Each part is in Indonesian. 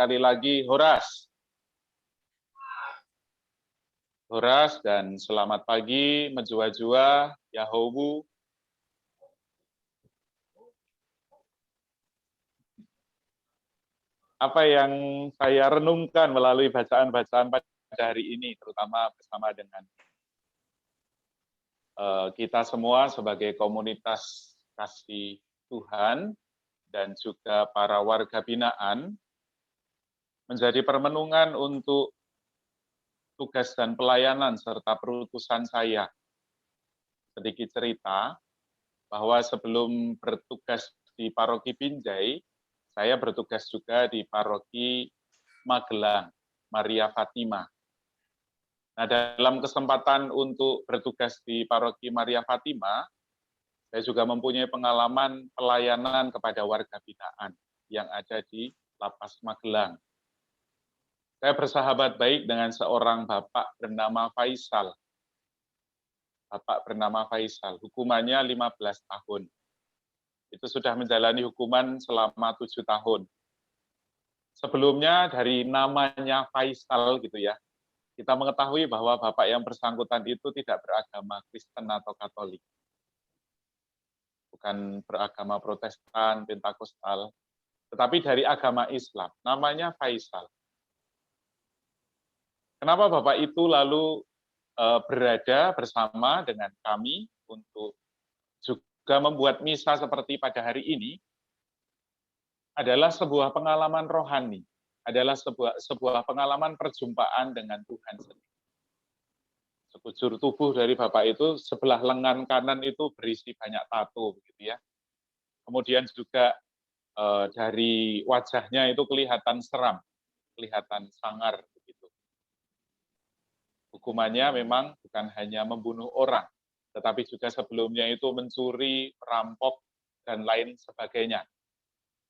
sekali lagi Horas. Horas dan selamat pagi Menjua-jua, Yahowu. Apa yang saya renungkan melalui bacaan-bacaan pada hari ini, terutama bersama dengan kita semua sebagai komunitas kasih Tuhan dan juga para warga binaan, menjadi permenungan untuk tugas dan pelayanan serta perutusan saya. Sedikit cerita, bahwa sebelum bertugas di Paroki Binjai, saya bertugas juga di Paroki Magelang, Maria Fatima. Nah, dalam kesempatan untuk bertugas di Paroki Maria Fatima, saya juga mempunyai pengalaman pelayanan kepada warga binaan yang ada di Lapas Magelang. Saya bersahabat baik dengan seorang bapak bernama Faisal. Bapak bernama Faisal, hukumannya 15 tahun. Itu sudah menjalani hukuman selama 7 tahun. Sebelumnya dari namanya Faisal gitu ya, kita mengetahui bahwa bapak yang bersangkutan itu tidak beragama Kristen atau Katolik. Bukan beragama Protestan, Pentakosta, tetapi dari agama Islam. Namanya Faisal. Kenapa bapak itu lalu berada bersama dengan kami untuk juga membuat misa seperti pada hari ini? Adalah sebuah pengalaman rohani, adalah sebuah pengalaman perjumpaan dengan Tuhan sendiri. Sekujur tubuh dari Bapak itu, sebelah lengan kanan itu berisi banyak tato, begitu ya. Kemudian juga dari wajahnya itu kelihatan seram, kelihatan sangar, begitu. Hukumannya memang bukan hanya membunuh orang, tetapi juga sebelumnya itu mencuri, merampok, dan lain sebagainya.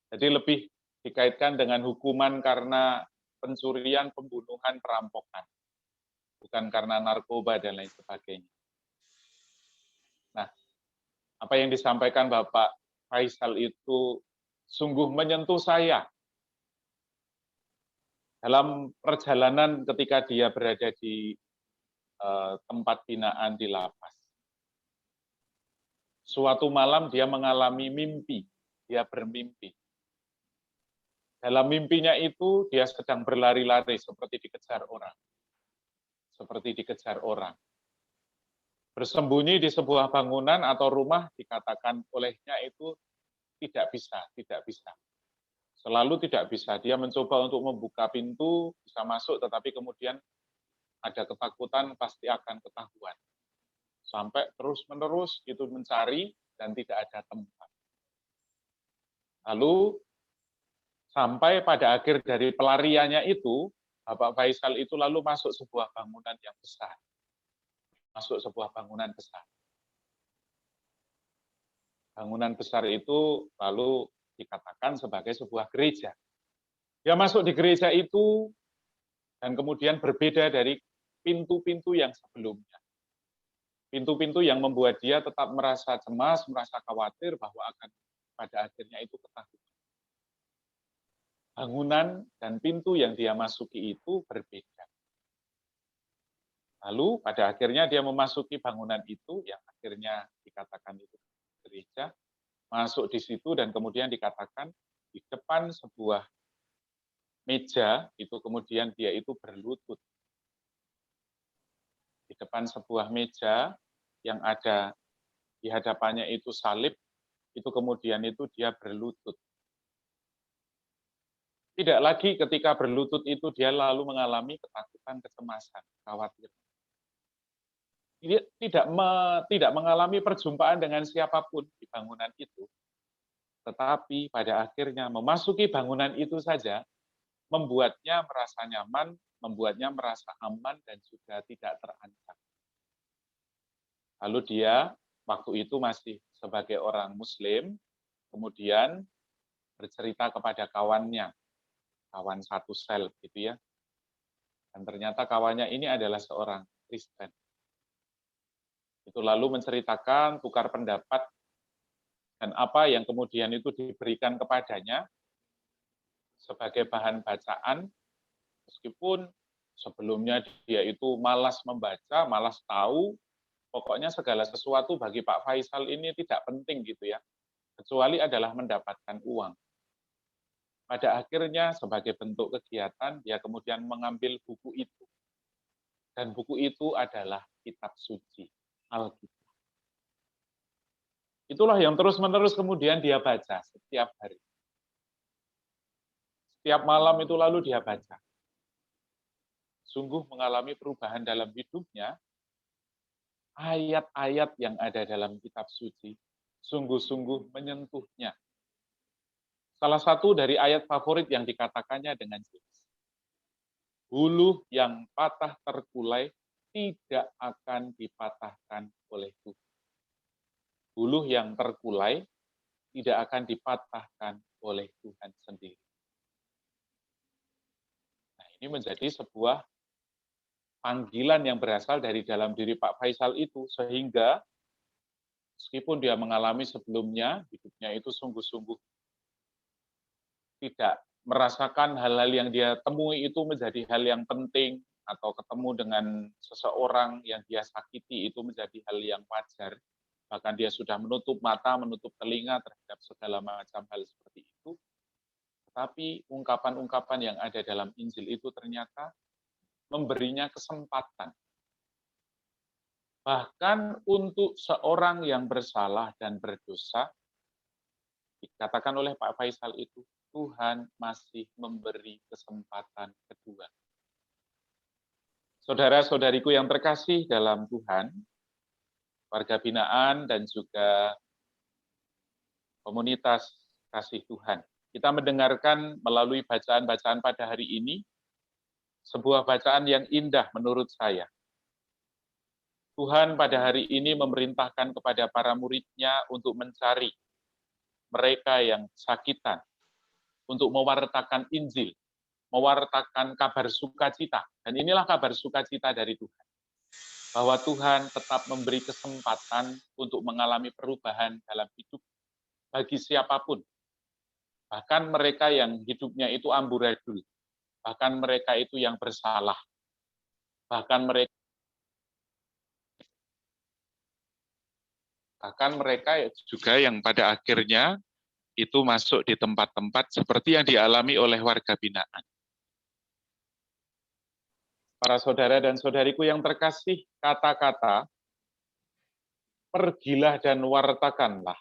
Jadi lebih dikaitkan dengan hukuman karena pencurian, pembunuhan, perampokan. Bukan karena narkoba dan lain sebagainya. Nah, apa yang disampaikan Bapak Faisal itu sungguh menyentuh saya. Dalam perjalanan ketika dia berada di tempat binaan di lapas. Suatu malam dia mengalami mimpi, dia bermimpi. Dalam mimpinya itu dia sedang berlari-lari seperti dikejar orang. Seperti dikejar orang. Bersembunyi di sebuah bangunan atau rumah dikatakan olehnya itu tidak bisa. Selalu tidak bisa. Dia mencoba untuk membuka pintu, bisa masuk, tetapi kemudian ada ketakutan pasti akan ketahuan. Sampai terus-menerus itu mencari dan tidak ada tempat. Lalu sampai pada akhir dari pelariannya itu, Bapak Faisal itu lalu masuk sebuah bangunan yang besar. Masuk sebuah bangunan besar. Bangunan besar itu lalu dikatakan sebagai sebuah gereja. Dia masuk di gereja itu dan kemudian berbeda dari pintu-pintu yang sebelumnya. Pintu-pintu yang membuat dia tetap merasa cemas, merasa khawatir bahwa akan pada akhirnya itu ketahuan. Bangunan dan pintu yang dia masuki itu berbeda. Lalu pada akhirnya dia memasuki bangunan itu yang akhirnya dikatakan itu gereja, masuk di situ dan kemudian dikatakan di depan sebuah meja itu kemudian dia itu berlutut. Di depan sebuah meja yang ada di hadapannya itu salib, itu kemudian itu dia berlutut. Tidak lagi ketika berlutut itu dia lalu mengalami ketakutan, kecemasan, khawatir. Dia tidak mengalami perjumpaan dengan siapapun di bangunan itu. Tetapi pada akhirnya memasuki bangunan itu saja membuatnya merasa nyaman, membuatnya merasa aman dan juga tidak terancam. Lalu dia waktu itu masih sebagai orang Muslim, kemudian bercerita kepada kawannya, kawan satu sel gitu ya. Dan ternyata kawannya ini adalah seorang Kristen. Itu lalu menceritakan, tukar pendapat, dan apa yang kemudian itu diberikan kepadanya sebagai bahan bacaan, meskipun sebelumnya dia itu malas membaca, malas tahu, pokoknya segala sesuatu bagi Pak Faisal ini tidak penting gitu ya, kecuali adalah mendapatkan uang. Pada akhirnya sebagai bentuk kegiatan, dia kemudian mengambil buku itu. Dan buku itu adalah kitab suci, Alkitab. Itulah yang terus-menerus kemudian dia baca setiap hari. Setiap malam itu lalu dia baca. Sungguh mengalami perubahan dalam hidupnya, ayat-ayat yang ada dalam kitab suci sungguh-sungguh menyentuhnya. Salah satu dari ayat favorit yang dikatakannya dengan jelas. Hulu yang patah terkulai tidak akan dipatahkan oleh Tuhan. Hulu yang terkulai tidak akan dipatahkan oleh Tuhan sendiri. Nah, ini menjadi sebuah panggilan yang berasal dari dalam diri Pak Faisal itu, sehingga meskipun dia mengalami sebelumnya, hidupnya itu sungguh-sungguh tidak merasakan hal-hal yang dia temui itu menjadi hal yang penting, atau ketemu dengan seseorang yang dia sakiti itu menjadi hal yang wajar, bahkan dia sudah menutup mata, menutup telinga terhadap segala macam hal seperti itu, tetapi ungkapan-ungkapan yang ada dalam Injil itu ternyata memberinya kesempatan. Bahkan untuk seorang yang bersalah dan berdosa, dikatakan oleh Pak Faisal itu, Tuhan masih memberi kesempatan kedua. Saudara-saudariku yang terkasih dalam Tuhan, warga binaan dan juga komunitas kasih Tuhan. Kita mendengarkan melalui bacaan-bacaan pada hari ini, sebuah bacaan yang indah menurut saya. Tuhan pada hari ini memerintahkan kepada para murid-Nya untuk mencari mereka yang sakitan, untuk mewartakan Injil, mewartakan kabar sukacita. Dan inilah kabar sukacita dari Tuhan. Bahwa Tuhan tetap memberi kesempatan untuk mengalami perubahan dalam hidup bagi siapapun. Bahkan mereka yang hidupnya itu amburadul. Bahkan mereka itu yang bersalah. Bahkan mereka juga yang pada akhirnya itu masuk di tempat-tempat seperti yang dialami oleh warga binaan. Para saudara dan saudariku yang terkasih, kata-kata, pergilah dan wartakanlah,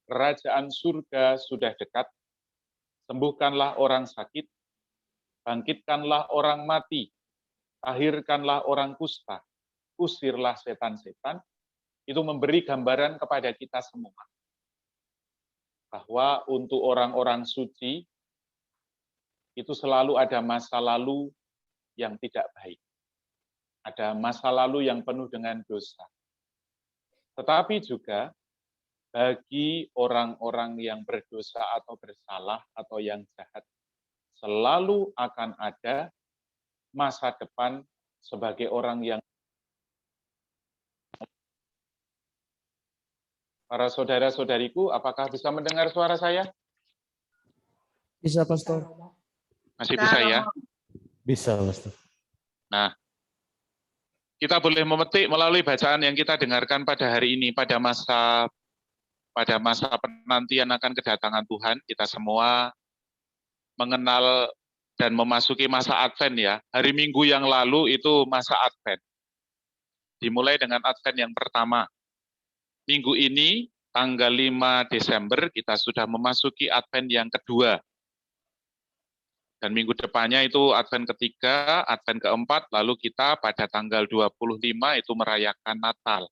kerajaan surga sudah dekat, sembuhkanlah orang sakit, bangkitkanlah orang mati, tahirkanlah orang kusta, usirlah setan-setan, itu memberi gambaran kepada kita semua. Bahwa untuk orang-orang suci, itu selalu ada masa lalu yang tidak baik. Ada masa lalu yang penuh dengan dosa. Tetapi juga bagi orang-orang yang berdosa atau bersalah atau yang jahat, selalu akan ada masa depan sebagai orang yang. Para saudara-saudariku, apakah bisa mendengar suara saya? Bisa, Pastor. Masih bisa ya? Bisa, Pastor. Nah, kita boleh memetik melalui bacaan yang kita dengarkan pada hari ini, pada masa penantian akan kedatangan Tuhan, kita semua mengenal dan memasuki masa Advent ya. Hari Minggu yang lalu itu masa Advent. Dimulai dengan Advent yang pertama. Minggu ini, tanggal 5 Desember, kita sudah memasuki Advent yang kedua. Dan minggu depannya itu Advent ketiga, Advent keempat, lalu kita pada tanggal 25 itu merayakan Natal.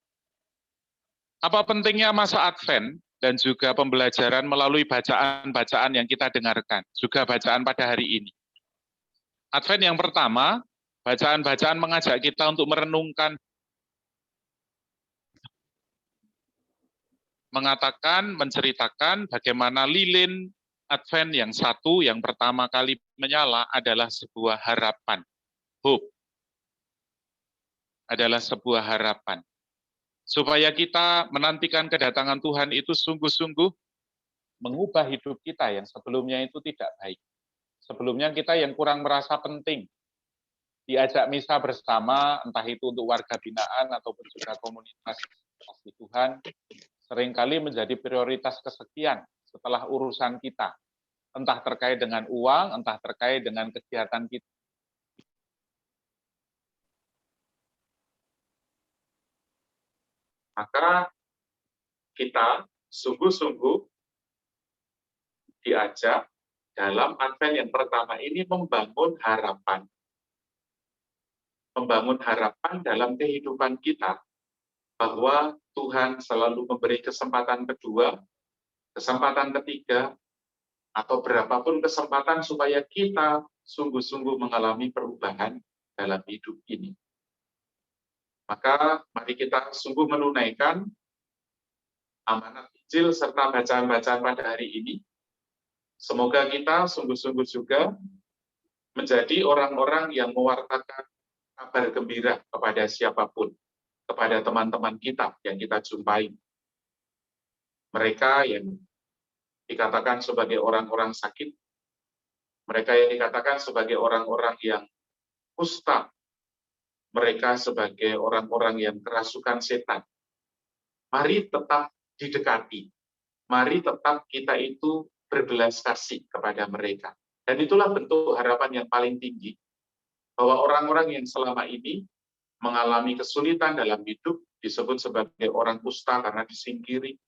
Apa pentingnya masa Advent dan juga pembelajaran melalui bacaan-bacaan yang kita dengarkan, juga bacaan pada hari ini. Advent yang pertama, bacaan-bacaan mengajak kita untuk merenungkan, menceritakan bagaimana lilin Advent yang satu, yang pertama kali menyala adalah sebuah harapan. Hope. Adalah sebuah harapan. Supaya kita menantikan kedatangan Tuhan itu sungguh-sungguh mengubah hidup kita yang sebelumnya itu tidak baik. Sebelumnya kita yang kurang merasa penting, diajak misa bersama, entah itu untuk warga binaan ataupun juga komunitas kasih Tuhan, seringkali menjadi prioritas kesekian setelah urusan kita, entah terkait dengan uang, entah terkait dengan kegiatan kita. Maka kita sungguh-sungguh diajak dalam Advent yang pertama ini membangun harapan. Membangun harapan dalam kehidupan kita, bahwa Tuhan selalu memberi kesempatan kedua, kesempatan ketiga, atau berapapun kesempatan supaya kita sungguh-sungguh mengalami perubahan dalam hidup ini. Maka mari kita sungguh menunaikan amanat Injil serta bacaan-bacaan pada hari ini. Semoga kita sungguh-sungguh juga menjadi orang-orang yang mewartakan kabar gembira kepada siapapun, kepada teman-teman kita yang kita jumpai. Mereka yang dikatakan sebagai orang-orang sakit, mereka yang dikatakan sebagai orang-orang yang kusta, mereka sebagai orang-orang yang kerasukan setan. Mari tetap didekati, mari tetap kita itu berbelas kasih kepada mereka. Dan itulah bentuk harapan yang paling tinggi, bahwa orang-orang yang selama ini mengalami kesulitan dalam hidup, disebut sebagai orang kusta karena disingkiri,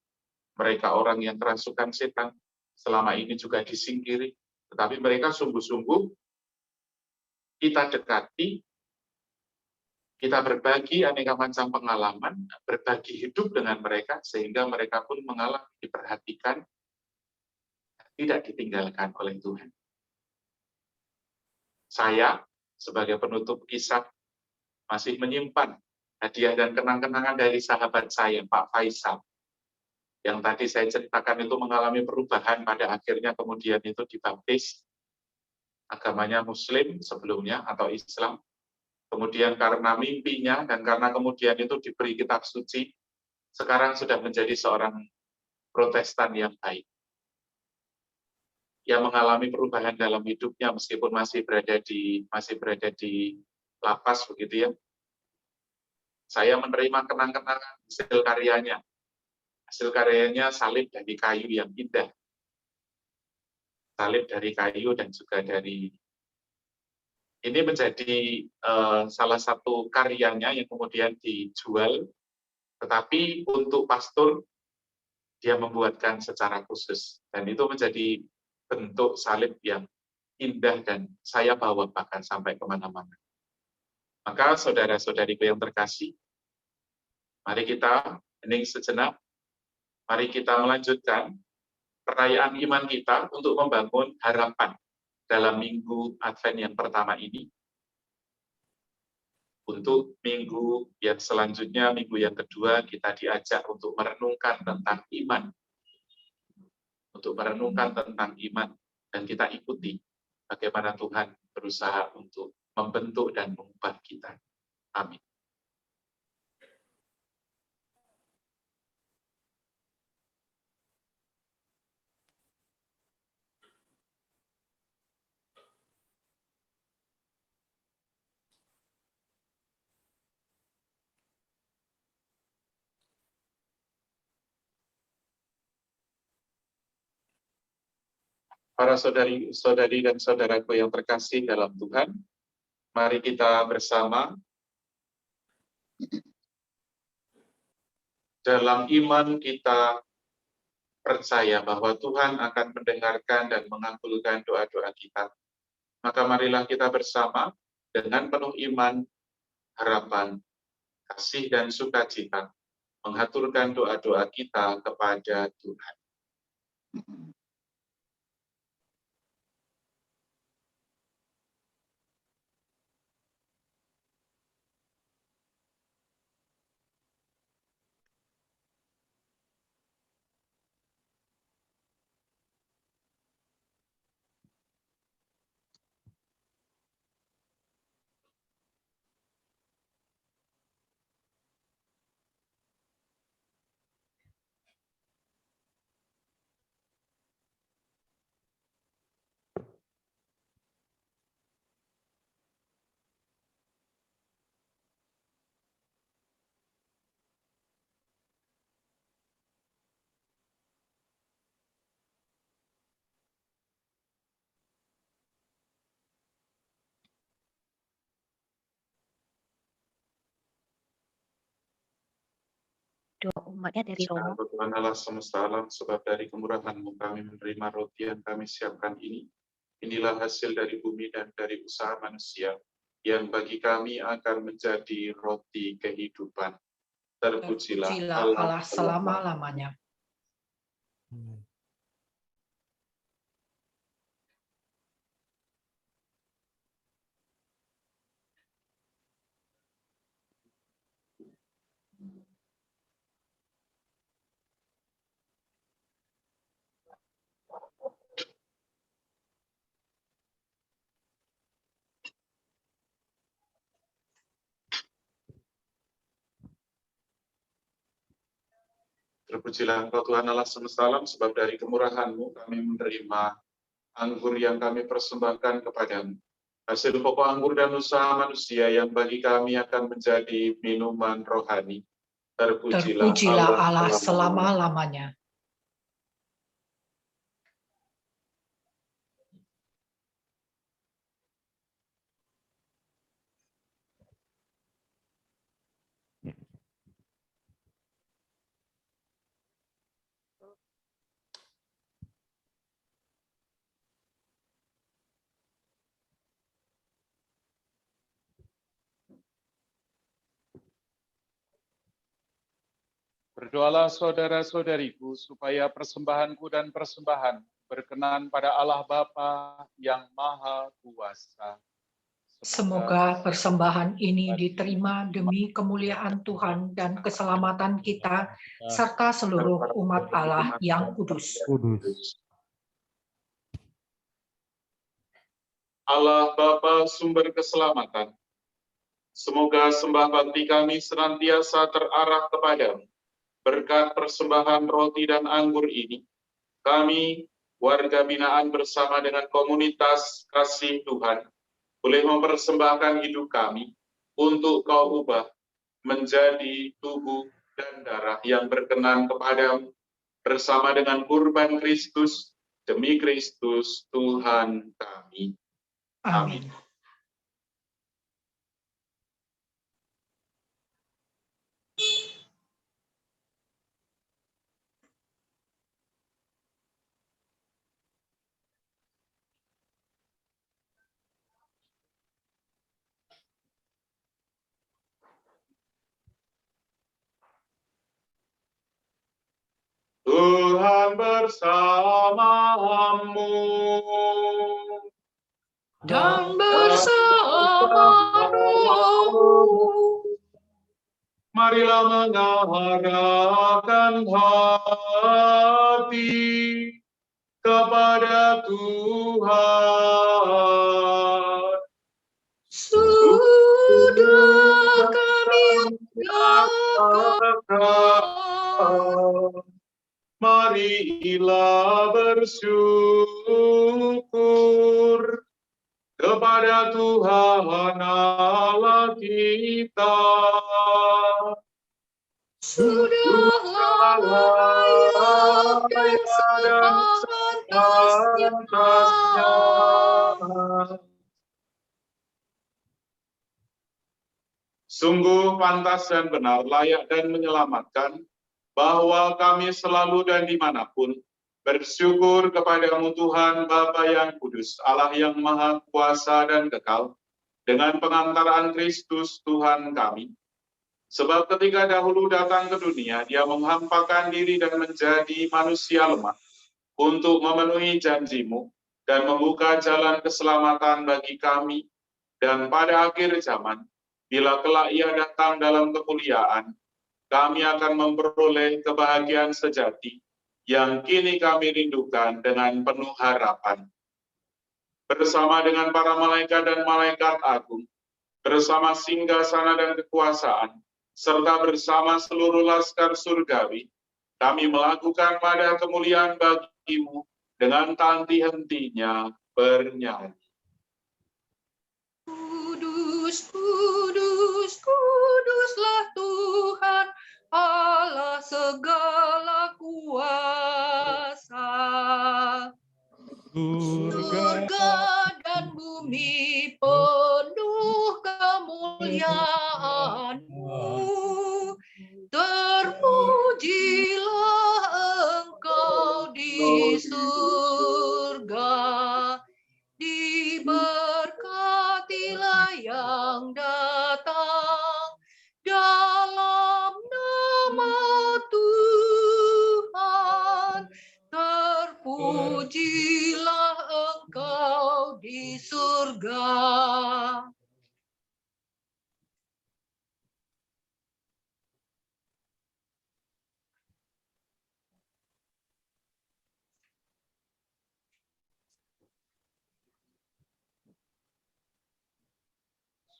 mereka orang yang kerasukan setan, selama ini juga disingkiri, tetapi mereka sungguh-sungguh kita dekati, kita berbagi aneka macam pengalaman, berbagi hidup dengan mereka, sehingga mereka pun mengalami, diperhatikan, tidak ditinggalkan oleh Tuhan. Saya, sebagai penutup kisah, masih menyimpan hadiah dan kenang-kenangan dari sahabat saya, Pak Faisal, yang tadi saya ceritakan itu mengalami perubahan pada akhirnya kemudian itu dibaptis, agamanya Muslim sebelumnya atau Islam, kemudian karena mimpinya dan karena kemudian itu diberi kitab suci, sekarang sudah menjadi seorang Protestan yang baik, yang mengalami perubahan dalam hidupnya meskipun masih berada di lapas begitu ya. Saya menerima kenang-kenangan hasil karyanya. Hasil karyanya salib dari kayu yang indah. Salib dari kayu dan juga dari... Ini menjadi salah satu karyanya yang kemudian dijual, tetapi untuk pastor dia membuatkan secara khusus. Dan itu menjadi bentuk salib yang indah dan saya bawa bahkan sampai kemana-mana. Maka saudara-saudariku yang terkasih, mari kita hening sejenak, mari kita melanjutkan perayaan iman kita untuk membangun harapan dalam minggu Advent yang pertama ini. Untuk minggu yang selanjutnya, minggu yang kedua, kita diajak untuk merenungkan tentang iman. Untuk merenungkan tentang iman. Dan kita ikuti bagaimana Tuhan berusaha untuk membentuk dan mengubah kita. Amin. Para saudari dan saudaraku yang terkasih dalam Tuhan, mari kita bersama dalam iman kita percaya bahwa Tuhan akan mendengarkan dan mengabulkan doa-doa kita. Maka marilah kita bersama dengan penuh iman, harapan, kasih dan sukacita mengaturkan doa-doa kita kepada Tuhan. Doa umatnya dari Roma. Tuhan Allah semesta alam, sebab dari kemurahan-Mu kami menerima roti yang kami siapkan ini. Inilah hasil dari bumi dan dari usaha manusia, yang bagi kami akan menjadi roti kehidupan. Terpujilah Allah selama-lamanya. Terpujilah Engkau Tuhan Allah semesta alam, sebab dari kemurahan-Mu kami menerima anggur yang kami persembahkan kepadamu. Hasil pokok anggur dan usaha manusia yang bagi kami akan menjadi minuman rohani. Terpujilah Allah selama-lamanya. Berdoalah saudara-saudariku, supaya persembahanku dan persembahan berkenan pada Allah Bapa yang Maha Kuasa. Semoga persembahan ini diterima demi kemuliaan Tuhan dan keselamatan kita, serta seluruh umat Allah yang kudus. Allah Bapa sumber keselamatan, semoga sembah bakti kami senantiasa terarah kepadamu. Berkat persembahan roti dan anggur ini, kami, warga binaan bersama dengan komunitas kasih Tuhan, boleh mempersembahkan hidup kami untuk Kau ubah menjadi tubuh dan darah yang berkenan kepadamu, bersama dengan kurban Kristus, demi Kristus Tuhan kami. Amin. Tuhan bersamamu. Dan bersama rohmu. Marilah mengarahkan hati kepada Tuhan. Sudah kami lakukan. Marilah bersyukur kepada Tuhan Allah kita. Sudahlah layak dan sepantasnya. Sungguh pantas dan benar, layak dan menyelamatkan, bahwa kami selalu dan dimanapun bersyukur kepadamu Tuhan Bapa yang kudus, Allah yang maha kuasa dan kekal, dengan pengantaran Kristus Tuhan kami. Sebab ketika dahulu datang ke dunia, Dia menghampakan diri dan menjadi manusia lemah untuk memenuhi janji-Mu dan membuka jalan keselamatan bagi kami. Dan pada akhir zaman, bila kelak Ia datang dalam kemuliaan, kami akan memperoleh kebahagiaan sejati yang kini kami rindukan dengan penuh harapan. Bersama dengan para malaikat dan malaikat agung, bersama singgasana dan kekuasaan, serta bersama seluruh laskar surgawi, kami melakukan pada kemuliaan bagi-Mu dengan tak henti-hentinya bernyanyi. Kudus, kudus, kuduslah Tuhan, Allah segala kuasa. Surga dan bumi penuh kemuliaan-Mu. Terpujilah yang datang, dalam nama Tuhan, terpujilah Engkau di surga.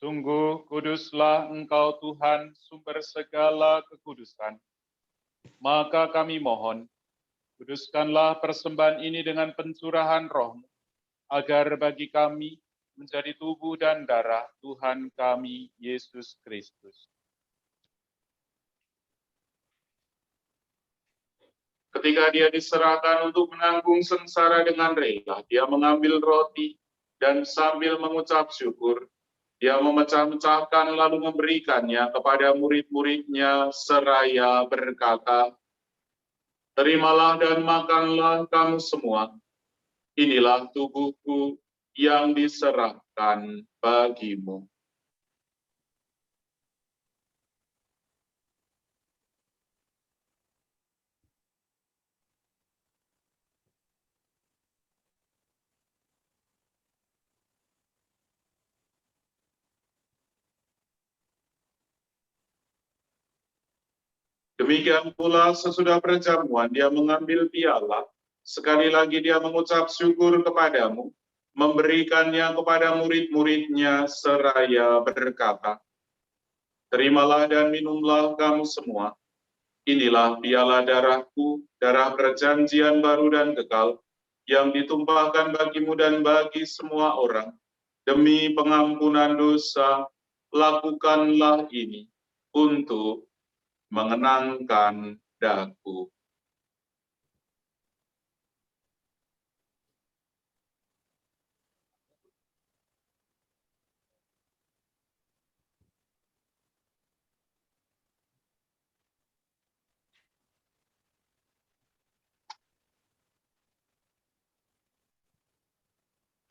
Sungguh kuduslah Engkau Tuhan, sumber segala kekudusan. Maka kami mohon, kuduskanlah persembahan ini dengan pencurahan Roh-Mu, agar bagi kami menjadi tubuh dan darah Tuhan kami, Yesus Kristus. Ketika dia diserahkan untuk menanggung sengsara dengan rela, dia mengambil roti dan sambil mengucap syukur, dia memecah-mecahkan lalu memberikannya kepada murid-muridnya seraya berkata, "Terimalah dan makanlah kamu semua. Inilah tubuhku yang diserahkan bagimu." Demikian pula sesudah perjamuan dia mengambil piala, sekali lagi dia mengucap syukur kepadamu, memberikannya kepada murid-muridnya seraya berkata, "Terimalah dan minumlah kamu semua. Inilah piala darahku, darah perjanjian baru dan kekal, yang ditumpahkan bagimu dan bagi semua orang. Demi pengampunan dosa, lakukanlah ini untuk mengenangkan daku."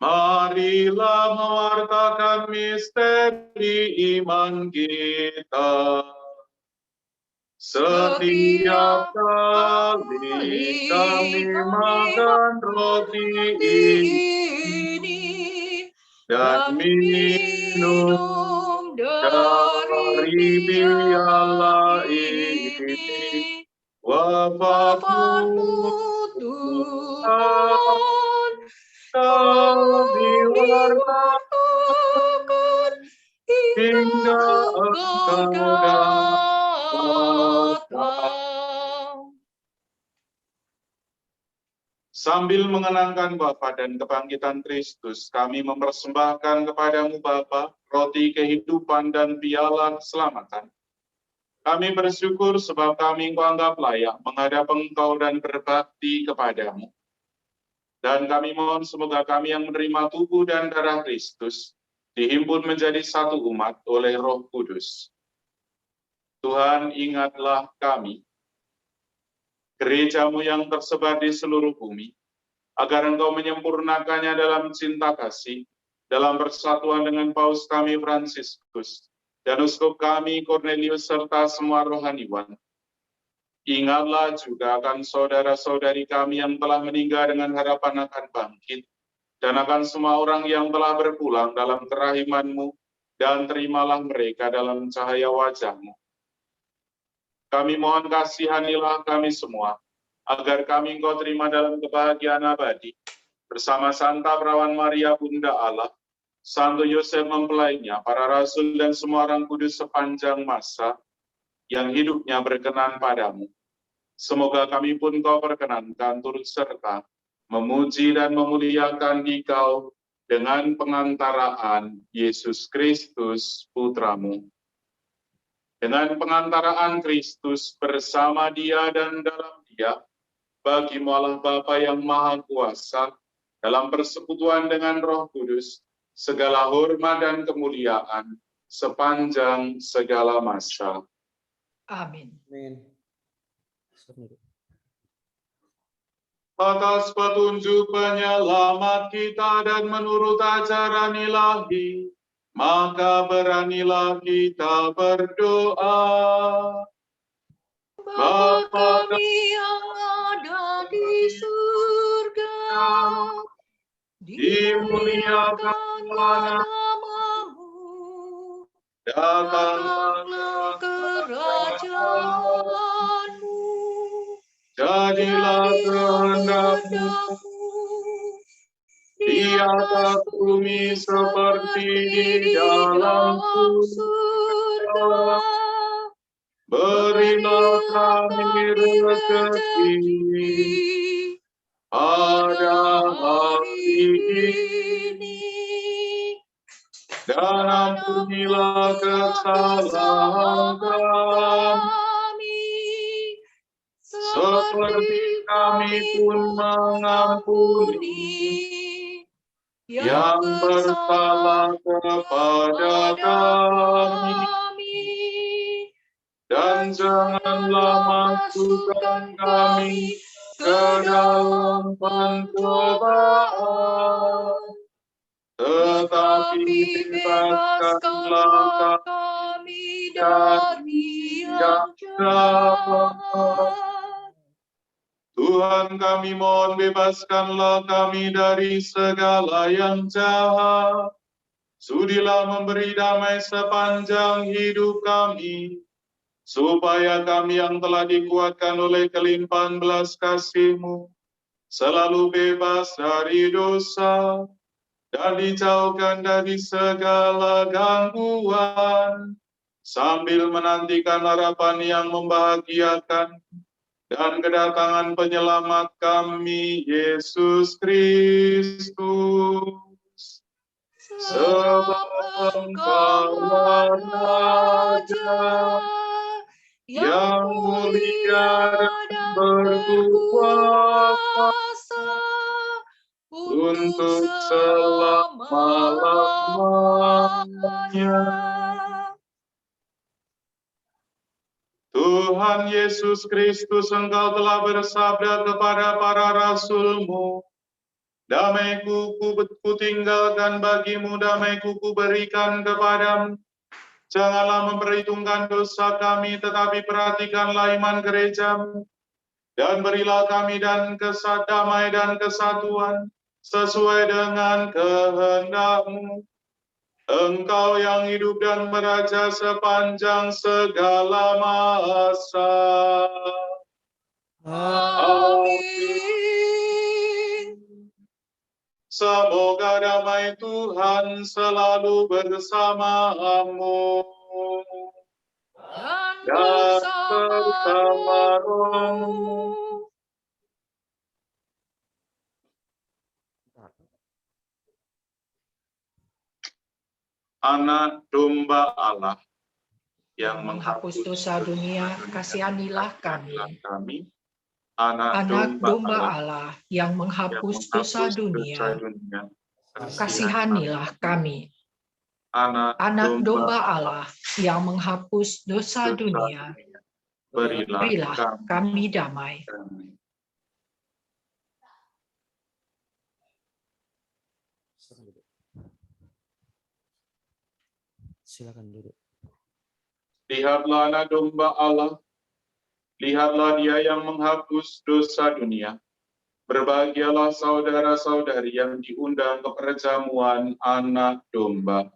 Marilah mewartakan misteri iman kita. Setiap kali kami makan roti ini dan minum dari piala ini, wafatmu Tuhan kami wartakan hingga Engkau datang. Sambil mengenangkan Bapa dan kebangkitan Kristus, kami mempersembahkan kepadamu Bapa, roti kehidupan dan piala keselamatan. Kami bersyukur sebab kami Engkau anggap layak menghadap Engkau dan berbakti kepadamu. Dan kami mohon semoga kami yang menerima tubuh dan darah Kristus dihimpun menjadi satu umat oleh Roh Kudus. Tuhan, ingatlah kami, gerejamu yang tersebar di seluruh bumi, agar Engkau menyempurnakannya dalam cinta kasih, dalam persatuan dengan Paus kami Fransiskus, dan Uskup kami Cornelius serta semua rohaniwan. Ingatlah juga akan saudara-saudari kami yang telah meninggal dengan harapan akan bangkit, dan akan semua orang yang telah berpulang dalam kerahiman-Mu, dan terimalah mereka dalam cahaya wajah-Mu. Kami mohon kasihanilah kami semua, agar kami Engkau terima dalam kebahagiaan abadi, bersama Santa Perawan Maria Bunda Allah, Santo Yosef mempelainya, para rasul dan semua orang kudus sepanjang masa, yang hidupnya berkenan padamu. Semoga kami pun Kau perkenankan turut serta, memuji dan memuliakan Dikau, dengan pengantaraan Yesus Kristus, Putramu. Dengan pengantaraan Kristus bersama Dia dan dalam Dia, bagi Allah Bapa yang Maha Kuasa, dalam persekutuan dengan Roh Kudus, segala hormat dan kemuliaan sepanjang segala masa. Amin. Atas petunjuk penyelamat kita dan menurut ajaran ilahi, Maka beranilah kita berdoa. Bapa kami yang ada di surga, dimuliakanlah namamu, datanglah kerajaanmu, Jadilah kehendakmu kehendakmu di atas bumi seperti di dalam surga. Berilah kami rezeki pada hari ini, dan ampunilah kesalahan kami, seperti kami pun mengampuni yang bersalah kepada kami. Dan janganlah masukkan kami ke dalam pencobaan, tetapi bebaskanlah kami dari yang jahat. Tuhan kami mohon bebaskanlah kami dari segala yang jahat. Sudilah memberi damai sepanjang hidup kami, supaya kami yang telah dikuatkan oleh kelimpahan belas kasih-Mu selalu bebas dari dosa dan dijauhkan dari segala gangguan, sambil menantikan harapan yang membahagiakan dan kedatangan penyelamat kami, Yesus Kristus. Sebab Engkaulah Raja yang mulia dan berkuasa untuk selama-lamanya. Tuhan Yesus Kristus, Engkau telah bersabda kepada para rasul-Mu, damai-Ku tinggalkan bagimu, damai-Ku berikan kepadamu. Janganlah memperhitungkan dosa kami, tetapi perhatikanlah iman gereja-Mu, dan berilah kami damai dan kesatuan sesuai dengan kehendak-Mu. Engkau yang hidup dan meraja sepanjang segala masa. Amin. Semoga damai Tuhan selalu bersamamu dan bersama rohmu. Anak domba Allah yang menghapus dosa dunia, kasihanilah kami. Anak domba Allah yang menghapus dosa dunia, kasihanilah kami. Anak domba Allah yang menghapus dosa dunia, berilah kami damai. Silakan duduk. Lihatlah anak domba Allah, lihatlah Dia yang menghapus dosa dunia. Berbahagialah saudara-saudari yang diundang ke perjamuan anak domba.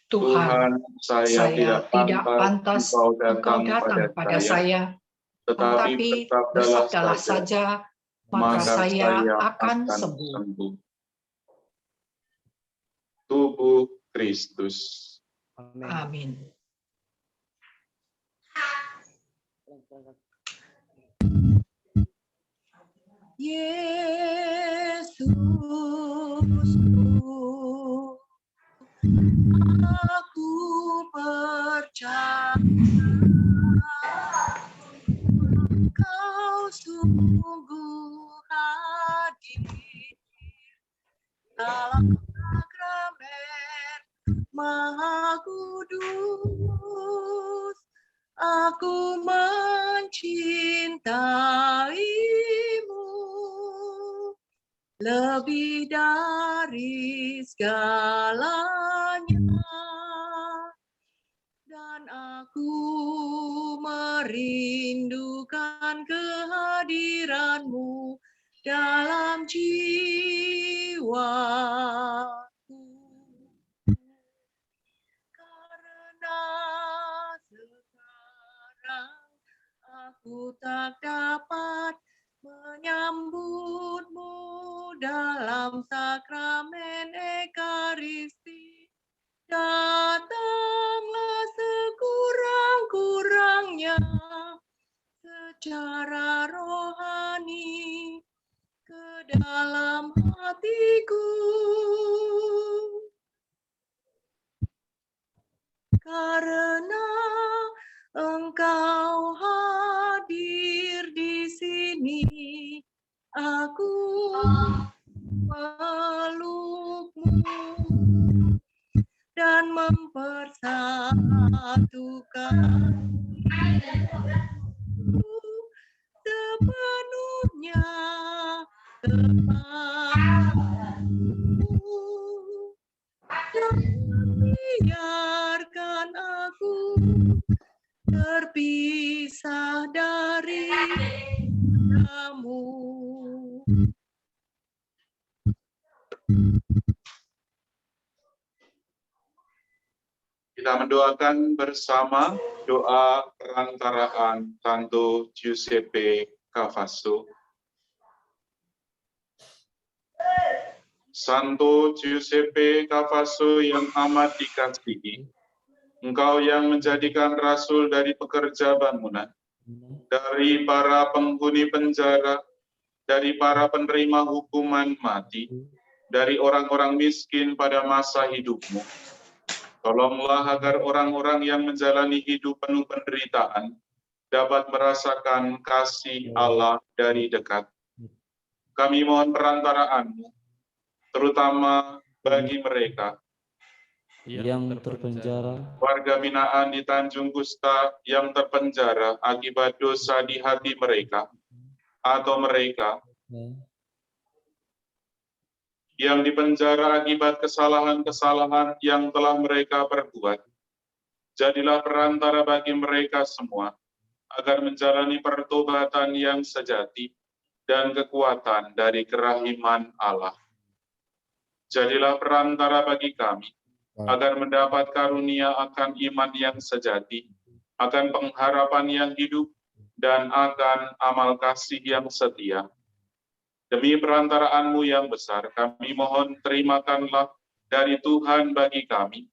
Tuhan, saya tidak pantas Engkau datang pada saya, tetapi bersabdalah saja, maka saya akan sembuh. Tubuh Kristus. Amin. Yesusku, aku percaya Engkau sungguh hadir dalam sakramen Maha Kudus. Aku mencintaimu lebih dari segalanya. merindukan kehadiran-Mu dalam jiwaku. Karena sekarang aku tak dapat menyambut-Mu dalam sakramen Ekaristi. Datanglah sekurang-kurangnya secara rohani ke dalam hatiku. Karena Engkau hadir di sini, aku melukmu dan mempersatukan sepenuhnya kepadamu. Jangan biarkan aku terpisah dari kamu. Kita mendoakan bersama doa perantaraan Santo Giuseppe Cavasso. Santo Giuseppe Cavasso yang amat dikasihi, Engkau yang menjadikan rasul dari pekerja bangunan, dari para penghuni penjara, dari para penerima hukuman mati, dari orang-orang miskin pada masa hidupmu. Tolonglah agar orang-orang yang menjalani hidup penuh penderitaan dapat merasakan kasih Allah dari dekat. Kami mohon perantaraanmu, terutama bagi mereka yang terpenjara, warga binaan di Tanjung Kusta yang terpenjara akibat dosa di hati mereka, atau mereka yang dipenjara akibat kesalahan-kesalahan yang telah mereka perbuat. Jadilah perantara bagi mereka semua, agar menjalani pertobatan yang sejati dan kekuatan dari kerahiman Allah. Jadilah perantara bagi kami, agar mendapat karunia akan iman yang sejati, akan pengharapan yang hidup, dan akan amal kasih yang setia. Demi perantaraan-Mu yang besar, kami mohon terimakanlah dari Tuhan bagi kami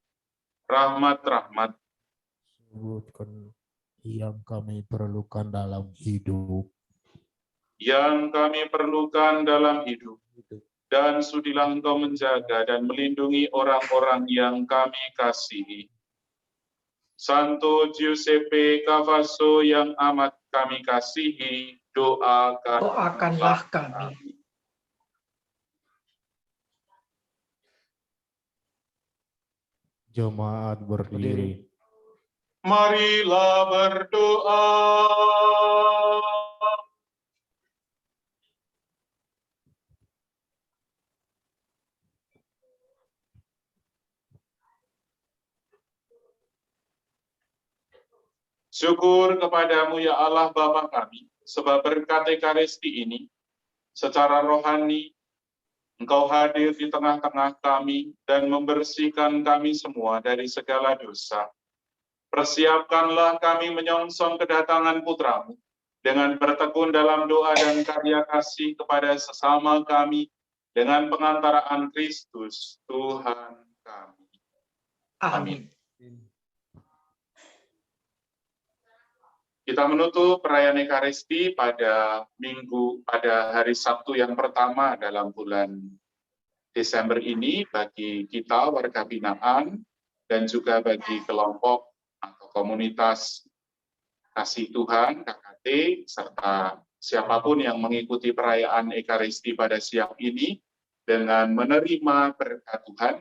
rahmat-rahmat sebutkan yang kami perlukan dalam hidup. Dan sudilah Engkau menjaga dan melindungi orang-orang yang kami kasihi. Santo Giuseppe Cavasso yang amat kami kasihi, Doakanlah kami. Jemaat berdiri. Marilah berdoa. Syukur kepadamu ya Allah Bapa kami, sebab berkat Ekaristi ini, secara rohani, Engkau hadir di tengah-tengah kami dan membersihkan kami semua dari segala dosa. Persiapkanlah kami menyongsong kedatangan Putra-Mu dengan bertekun dalam doa dan karya kasih kepada sesama kami dengan pengantaraan Kristus Tuhan kami. Amin. Kita menutup perayaan Ekaristi pada hari Sabtu yang pertama dalam bulan Desember ini bagi kita warga binaan dan juga bagi kelompok atau komunitas kasih Tuhan, KKT, serta siapapun yang mengikuti perayaan Ekaristi pada siang ini dengan menerima berkat Tuhan.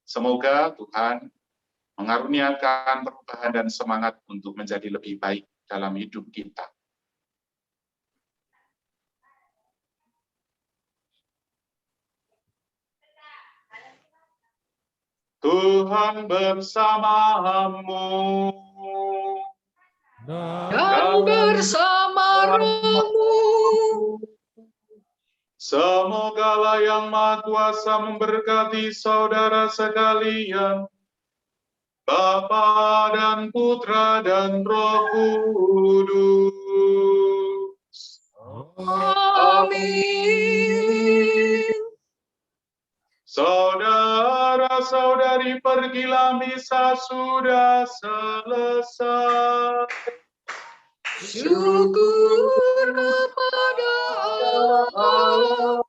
Semoga Tuhan mengaruniakan perubahan dan semangat untuk menjadi lebih baik dalam hidup kita. Tuhan bersamamu dan bersama rohmu. Semoga Allah yang Maha Kuasa memberkati saudara sekalian, Bapa dan Putra dan Roh Kudus. Amin. Saudara-saudari, pergilah, misa sudah selesai. Syukur kepada Allah.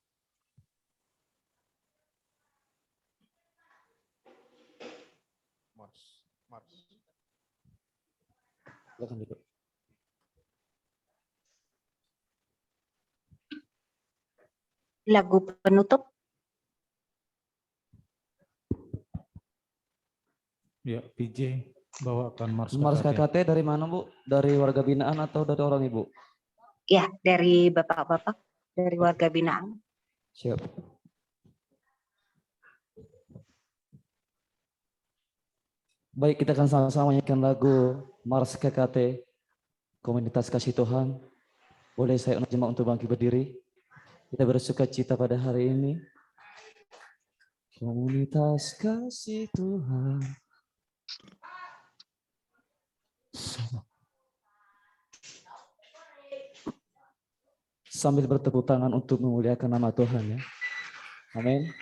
Silakan duduk. Lagu penutup. Ya, PJ bawakan Mars Mars KKT. KKT dari mana, Bu? Dari warga binaan atau dari orang Ibu? Ya, dari bapak-bapak, dari warga binaan. Siap. Baik, kita akan sama-sama menyanyikan lagu Mars KKT, Komunitas Kasih Tuhan. Boleh saya undang jemaat untuk bangkit berdiri. Kita bersuka cita pada hari ini. Komunitas Kasih Tuhan. Sambil bertepuk tangan untuk memuliakan nama Tuhan ya. Amin.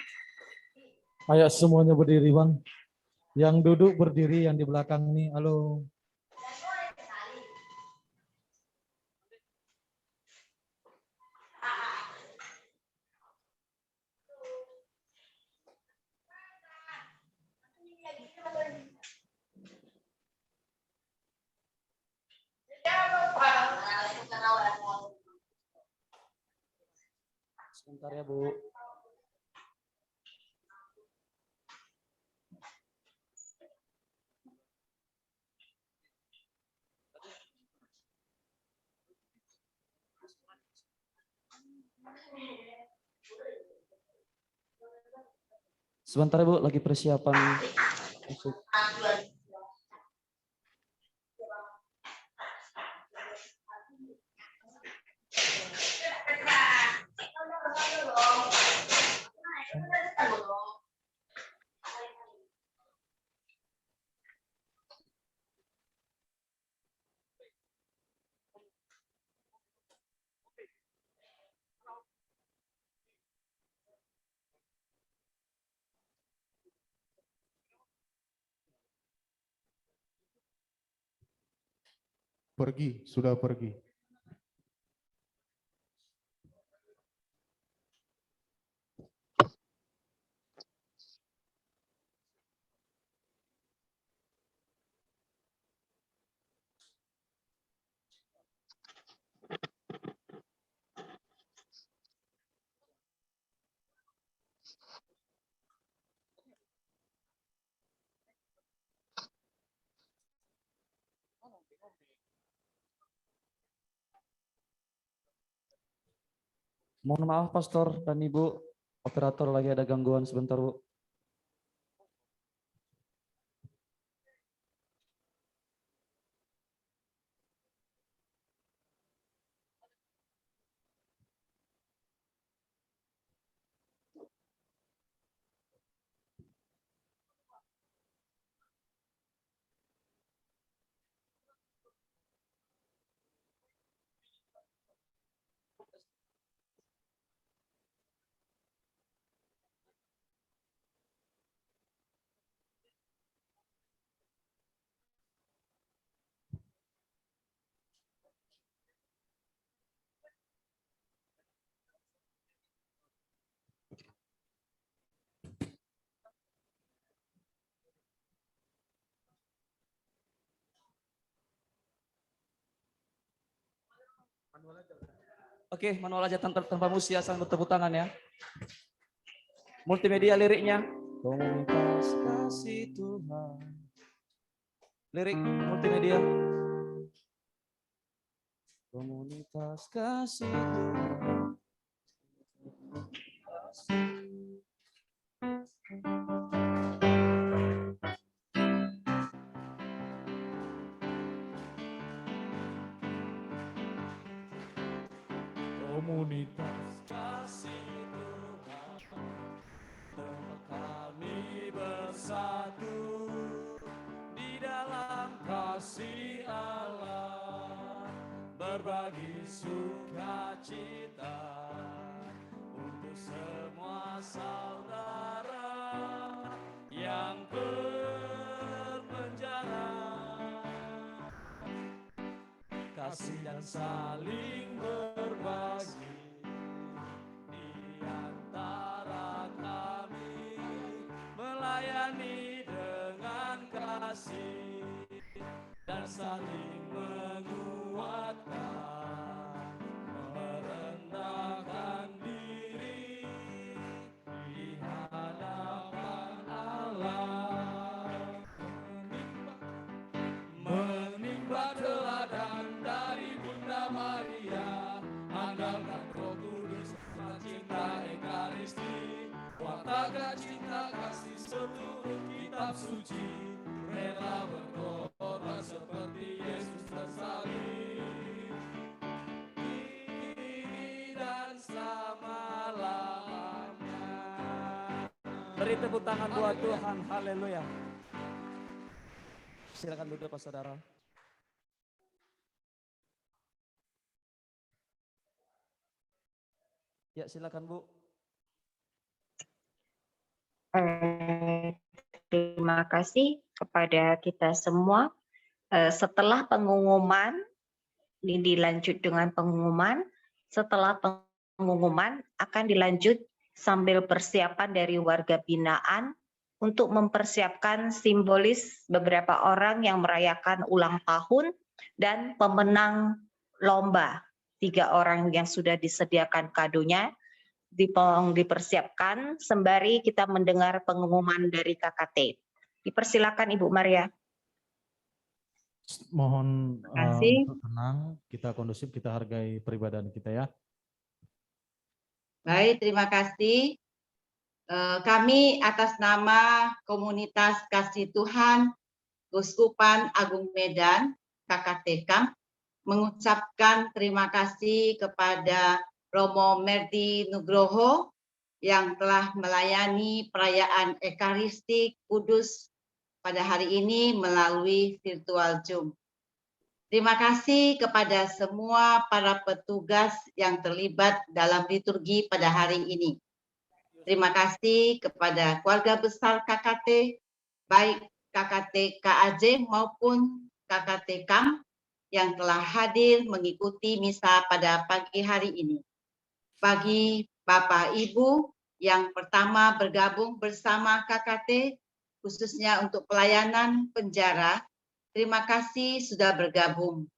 Ayo semuanya berdiri, Bang. Yang duduk berdiri, yang di belakang nih. Halo. Sebentar ya, Bu. Sebentar ya, Bu, lagi persiapan musik. Pergi, sudah pergi. Mohon maaf Pastor dan Ibu, operator lagi ada gangguan sebentar, Bu. Oke, manual aja tanpa musik ya, sambil bertepuk tangan ya. Multimedia liriknya. Komunitas Kasih Tuhan. Lirik multimedia. Komunitas Kasih Tuhan. komunitas kasih Tuhan, tempat kami bersatu di dalam kasih Allah, berbagi sukacita untuk semua saudara yang terpenjara. Kasih dan saling berbagi di antara kami, melayani dengan kasih dan saling menguatkan, merendahkan diri di hadapan Allah, menimba teladan dari Bunda Maria, andalkan Roh Kudus, cinta Ekaristi, wartakan cinta kasih seluruh kitab suci, rela berkorban seperti Yesus tersalib, kini dan selama-lamanya. Beri tepuk tangan buat Tuhan, haleluya. Silakan duduk Pak Saudara. Ya silakan Bu. Terima kasih kepada kita semua. Setelah pengumuman, ini dilanjut dengan pengumuman. Setelah pengumuman akan dilanjut sambil persiapan dari warga binaan untuk mempersiapkan simbolis beberapa orang yang merayakan ulang tahun dan pemenang lomba. 3 orang yang sudah disediakan kadonya dipersiapkan sembari kita mendengar pengumuman dari KKT. Dipersilakan Ibu Maria. Mohon kasih. untuk tenang, kita kondusif, kita hargai peribadahan kita ya. Baik, terima kasih. Kami atas nama Komunitas Kasih Tuhan Keuskupan Agung Medan KKT mengucapkan terima kasih kepada Romo Merdi Nugroho yang telah melayani perayaan Ekaristi Kudus pada hari ini melalui virtual Zoom. Terima kasih kepada semua para petugas yang terlibat dalam liturgi pada hari ini. Terima kasih kepada keluarga besar KKT, baik KKT KAJ maupun KKT KAM yang telah hadir mengikuti misa pada pagi hari ini. Bagi Bapak Ibu yang pertama bergabung bersama KKT, khususnya untuk pelayanan penjara, terima kasih sudah bergabung.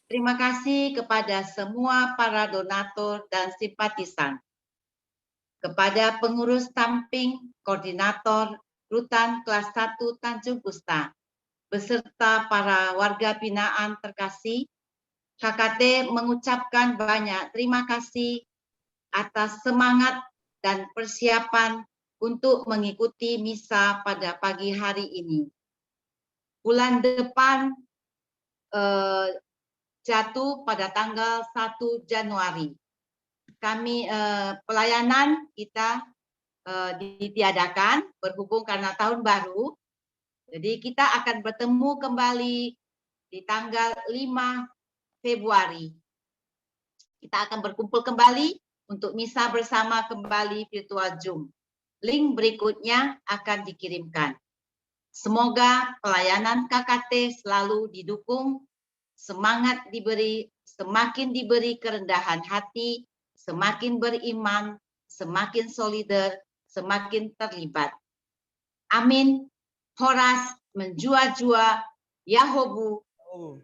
Terima kasih kepada semua para donatur dan simpatisan. Kepada pengurus samping, koordinator Rutan Kelas 1 Tanjung Gusta, beserta para warga binaan terkasih, KKT mengucapkan banyak terima kasih atas semangat dan persiapan untuk mengikuti misa pada pagi hari ini. Bulan depan jatuh pada tanggal 1 Januari. Kami pelayanan kita ditiadakan berhubung karena tahun baru. Jadi kita akan bertemu kembali di tanggal 5 Februari. Kita akan berkumpul kembali untuk misa bersama kembali virtual Zoom. Link berikutnya akan dikirimkan. Semoga pelayanan KKT selalu didukung, semangat diberi, semakin diberi kerendahan hati, semakin beriman, semakin solider, semakin terlibat. Amin. Horas menjua-jua, Yahobu,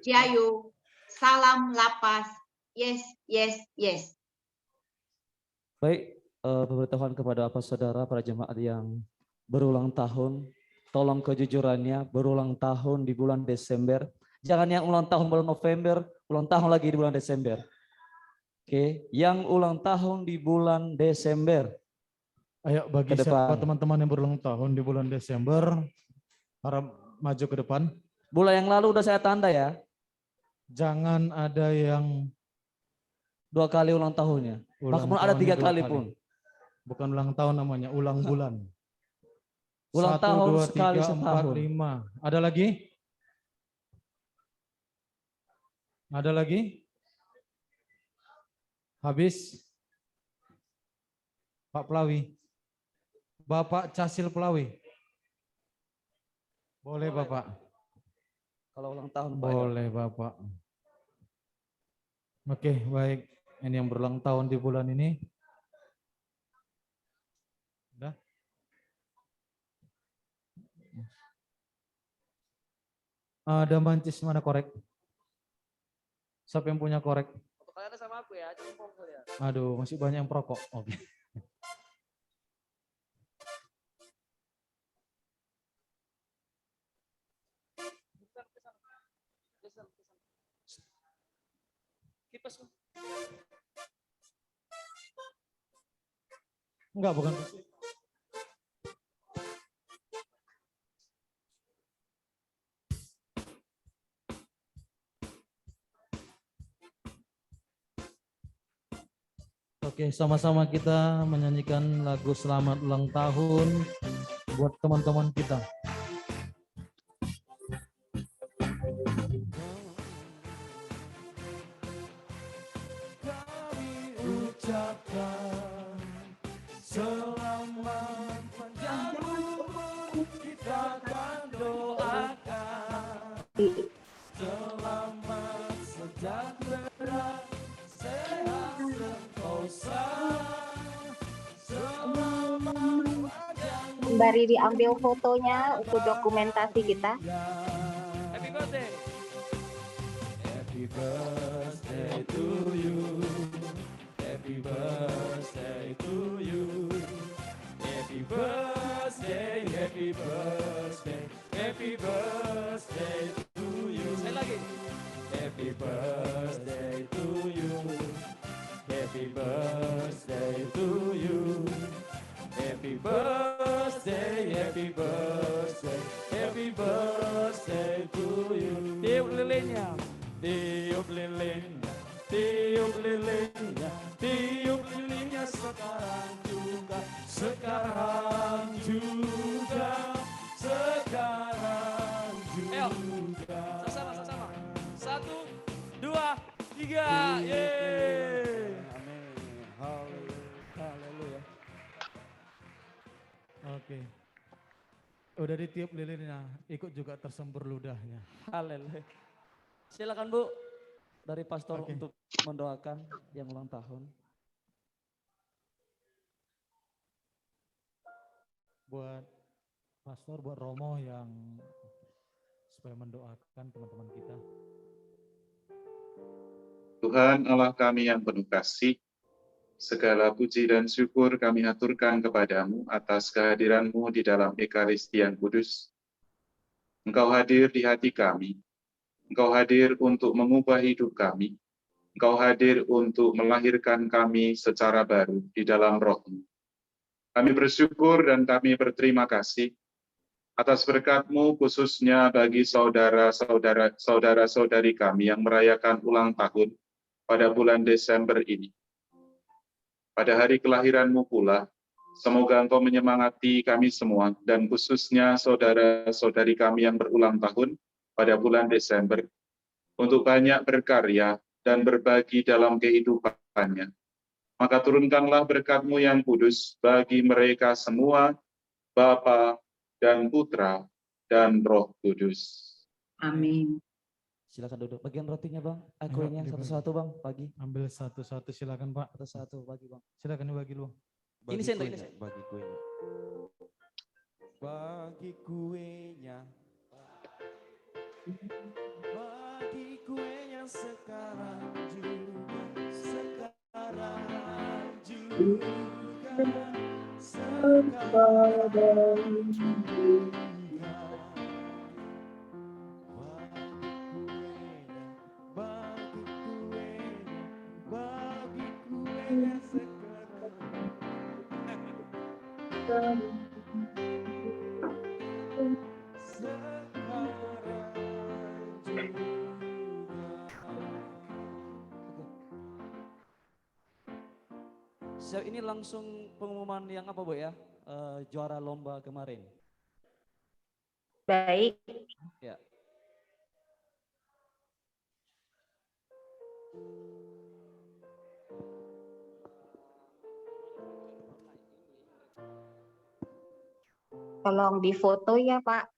Ciayu, salam lapas, yes, yes, yes. Baik, pemberitahuan kepada apa saudara para jemaat yang berulang tahun, tolong kejujurannya, berulang tahun di bulan Desember. Jangan yang ulang tahun bulan November, ulang tahun lagi di bulan Desember. Oke, yang ulang tahun di bulan Desember. Ayo bagi siapa teman-teman yang berulang tahun di bulan Desember, harap maju ke depan. Bulan yang lalu udah saya tanda ya. Jangan ada yang 2 kali ulang tahunnya. Ulang Bahkan ada 3 tahunnya 2 kali pun. Bukan ulang tahun namanya, ulang bulan. Ulang 1, tahun 2, sekali 3, 4, setahun. 5. Ada lagi? Ada lagi? Habis? Pak Pelawi. Bapak Casil Pelawi. Boleh Bapak? Kalau ulang tahun Pak. Boleh Bapak. Oke, baik. Ini yang berulang tahun di bulan ini. Udah? Ada mancis mana korek? Siapa yang punya korek? Untuk kalian sama aku ya, jempol ya. Aduh, masih banyak yang perokok. Oke. Kipas. Enggak, bukan. Oke, sama-sama kita menyanyikan lagu Selamat Ulang Tahun buat teman-teman kita. Kami ucapkan selamat panjang umur, kita akan doakan selamat sejahtera, sehat sentosa, selamat panjang Sembari diambil fotonya untuk dokumentasi kita. Happy birthday. Happy birthday to you. Happy birthday to you. Happy birthday, happy birthday, happy birthday to you. Sekali lagi. Happy birthday to you. Happy birthday to you. Happy birthday, happy birthday, happy birthday to you. Tiup lilinnya, tiup lilinnya, tiup lilinnya, tiup lilinnya sekarang juga, sekarang juga, sekarang juga. Sama-sama. 1, 2, 3, yeay. Haleluya. Oke. Udah ditiup lilinnya, ikut juga tersembur ludahnya. Haleluya. Silakan Bu dari pastor Oke. untuk mendoakan yang ulang tahun. Buat pastor, buat Romo yang supaya mendoakan teman-teman kita. Tuhan Allah kami yang penuh kasih, segala puji dan syukur kami aturkan kepadamu atas kehadiranmu di dalam Ekaristi yang kudus. Engkau hadir di hati kami, Engkau hadir untuk mengubah hidup kami, Engkau hadir untuk melahirkan kami secara baru di dalam roh-Mu. Kami bersyukur dan kami berterima kasih atas berkat-Mu khususnya bagi saudara-saudari kami yang merayakan ulang tahun pada bulan Desember ini. Pada hari kelahiran-Mu pula, semoga Engkau menyemangati kami semua dan khususnya saudara-saudari kami yang berulang tahun pada bulan Desember untuk banyak berkarya dan berbagi dalam kehidupannya. Maka turunkanlah berkat-Mu yang kudus bagi mereka semua, Bapa dan Putra dan Roh Kudus. Amin. Silakan duduk. Bagian rotinya Bang, kuenya dibagi. satu-satu Bang, bagi. Ambil satu-satu, silakan Pak. Satu-satu bagi Bang. Silakan dibagi lu. Ini sendok, ini sendok. Bagi kuenya. Bagi kuenya. Bagi kuenya sekarang juga. Sekarang juga. Sekarang juga. Bagi kuenya sekarang. siap. Ini langsung pengumuman yang apa Bu ya? Juara lomba kemarin. Baik. Ya. Tolong difoto ya Pak.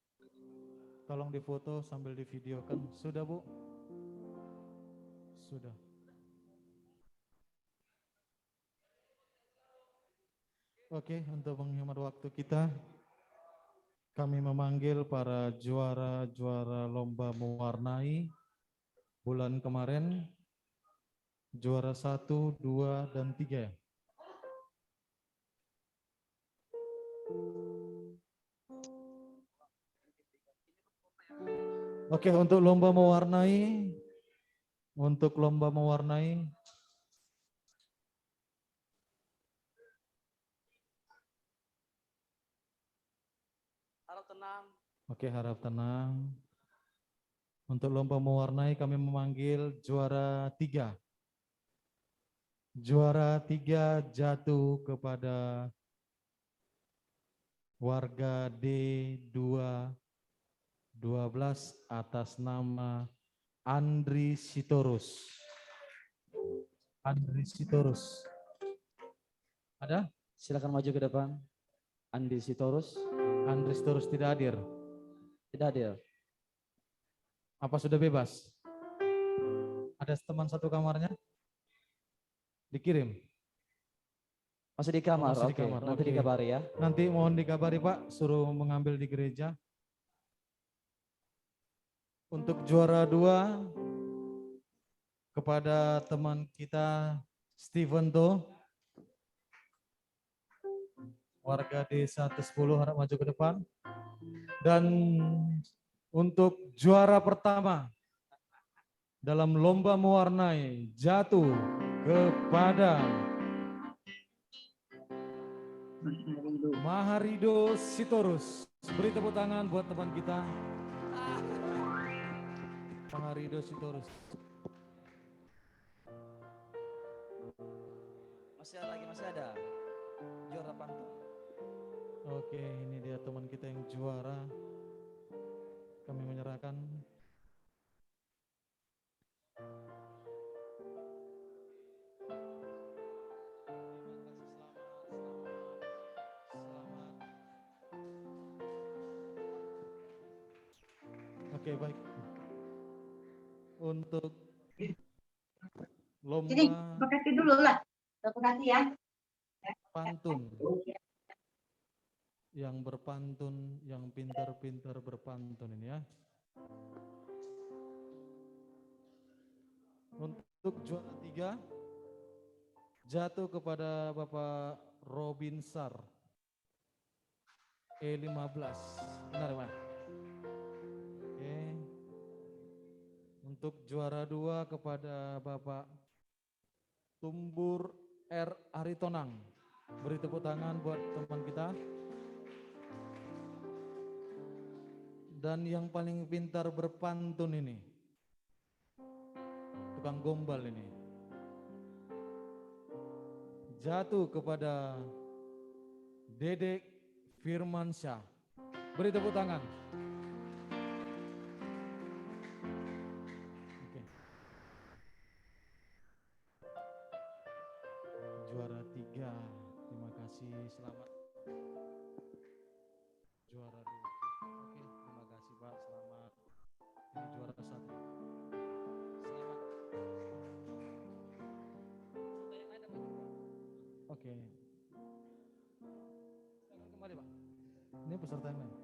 Tolong difoto sambil divideokan. Sudah Bu? Sudah. Oke, untuk menghemat waktu kita, kami memanggil para juara-juara lomba mewarnai bulan kemarin, juara 1, 2, dan 3. Oke, untuk lomba mewarnai, Harap tenang. oke, harap tenang. Untuk lomba mewarnai kami memanggil juara 3. Juara 3 jatuh kepada warga D212 atas nama Andri Sitorus. Andri Sitorus. Ada? Silakan maju ke depan. Andi Sitorus. Andri Sitorus tidak hadir. Tidak hadir. Apa sudah bebas? Ada teman satu kamarnya? Dikirim? Masih di kamar, masih di oke. kamar, Nanti oke. dikabari ya. Nanti mohon dikabari Pak, suruh mengambil di gereja. Untuk juara 2 kepada teman kita Steven To, warga D110, harap maju ke depan. Dan untuk juara pertama dalam lomba mewarnai jatuh kepada Maharido Sitorus. Beri tepuk tangan buat teman kita. Maharido Sitorus. Masih ada. Juara pantun. Oke, ini dia teman kita yang juara. Kami menyerahkan. Oke, baik. Untuk lomba Sini, makasih dulu lah. Makasih ya. pantun. Yang berpantun, yang pintar-pintar berpantun ini ya. Untuk juara 3 jatuh kepada Bapak Robin Sar E15. Benar Pak? Oke. Untuk juara 2 kepada Bapak Tumbur R. Aritonang. Beri tepuk tangan buat teman kita. Dan yang paling pintar berpantun ini, tukang gombal ini, jatuh kepada Dedek Firmansyah. Beri tepuk tangan. Oke. Juara 3, terima kasih, selamat. Juara 2. Oke, terima kasih Pak, selamat. Ini juara 1. Selamat. Oke. Kembali Pak. Ini peserta yang lain.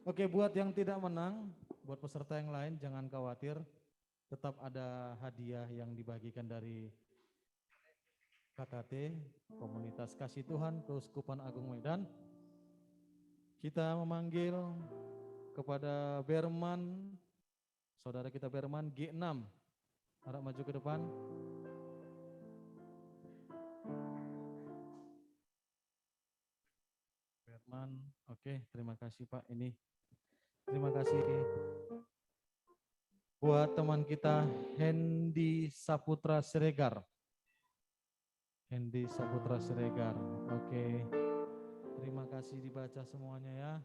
Oke, buat yang tidak menang, buat peserta yang lain jangan khawatir. Tetap ada hadiah yang dibagikan dari KKT, Komunitas Kasih Tuhan Keuskupan Agung Medan. Kita memanggil kepada Berman, saudara kita Berman G6. Harap maju ke depan. Berman, oke, terima kasih Pak. Ini terima kasih buat teman kita Hendy Saputra Siregar. Hendy Saputra Siregar. Oke. Terima kasih dibaca semuanya ya.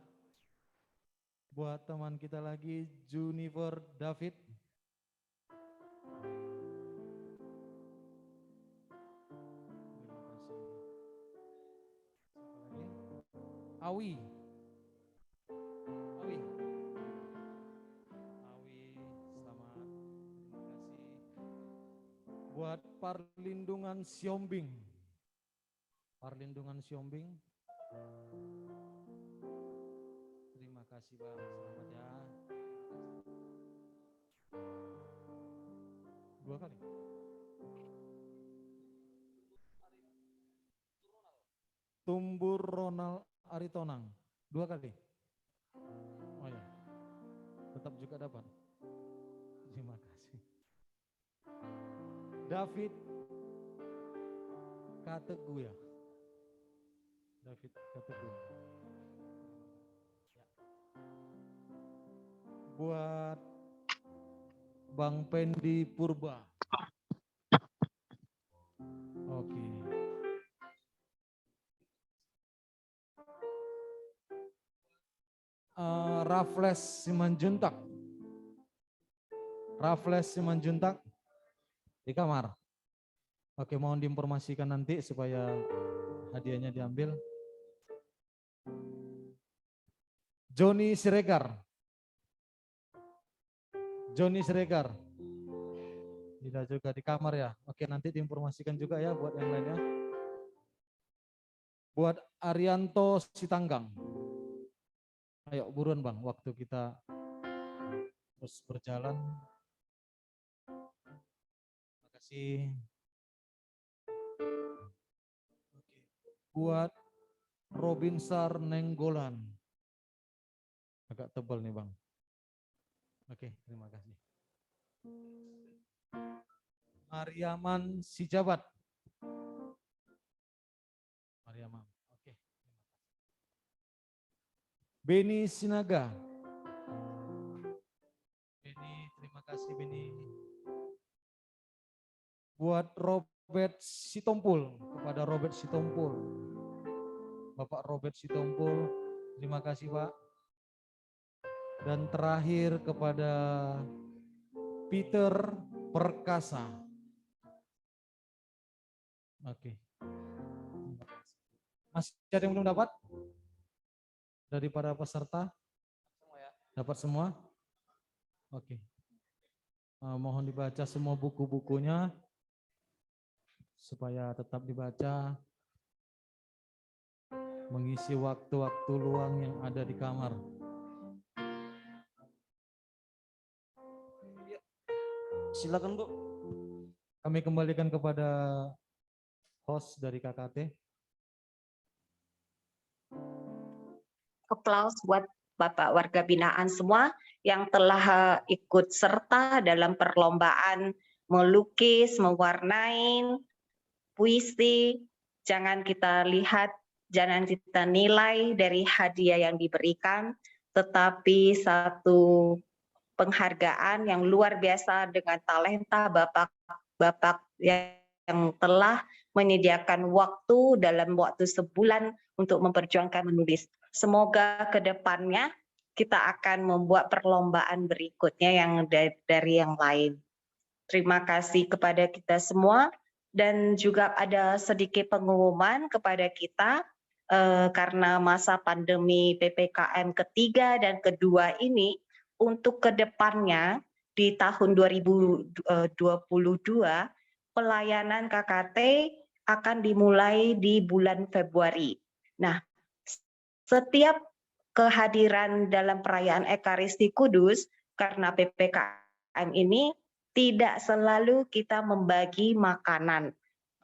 Buat teman kita lagi, Junifer David. Terima kasih. Siapa lagi? Awi. Awi. Awi, selamat. Terima kasih. Buat Perlindungan Siombing. Perlindungan Siombing. Terima kasih Bang, selamat ya. Dua kali. Tumbur Ronald Aritonang. Dua kali. Oh ya, tetap juga dapat. Terima kasih. David Kategu ya. David Kategu. Ya. Buat Bang Pendi Purba. Oke. Raffles Simanjuntak. Raffles Simanjuntak di kamar. Oke, mohon diinformasikan nanti supaya hadiahnya diambil. Joni Siregar. Joni Siregar. Tidak juga di kamar ya. Oke, nanti diinformasikan juga ya buat yang lainnya. Buat Arianto Sitanggang. Ayo buruan Bang, waktu kita terus berjalan. Terima kasih. Oke. Buat Robinsar Nenggolan. Agak tebal nih Bang. Oke, terima kasih. Mariaman Sijabat. Mariaman. Oke. Beni Sinaga. Beni, terima kasih Beni. Buat Robert Sitompul, kepada Robert Sitompul. Bapak Robert Sitompul, terima kasih Pak. Dan terakhir kepada Peter Perkasa. Oke. Masih ada yang belum dapat? Dari para peserta? Dapat semua? Oke. Mohon dibaca semua buku-bukunya supaya tetap dibaca, mengisi waktu-waktu luang yang ada di kamar. Silakan Bu. Kami kembalikan kepada host dari KKT. Aplaus buat Bapak warga binaan semua yang telah ikut serta dalam perlombaan melukis, mewarnai, puisi. Jangan kita lihat, jangan kita nilai dari hadiah yang diberikan, tetapi satu penghargaan yang luar biasa dengan talenta Bapak yang telah menyediakan waktu dalam waktu sebulan untuk memperjuangkan menulis. Semoga ke depannya kita akan membuat perlombaan berikutnya yang dari yang lain. Terima kasih kepada kita semua dan juga ada sedikit pengumuman kepada kita karena masa pandemi PPKM ketiga dan kedua ini untuk ke depannya di tahun 2022 pelayanan KKT akan dimulai di bulan Februari. Nah, setiap kehadiran dalam perayaan Ekaristi Kudus karena PPKM ini tidak selalu kita membagi makanan.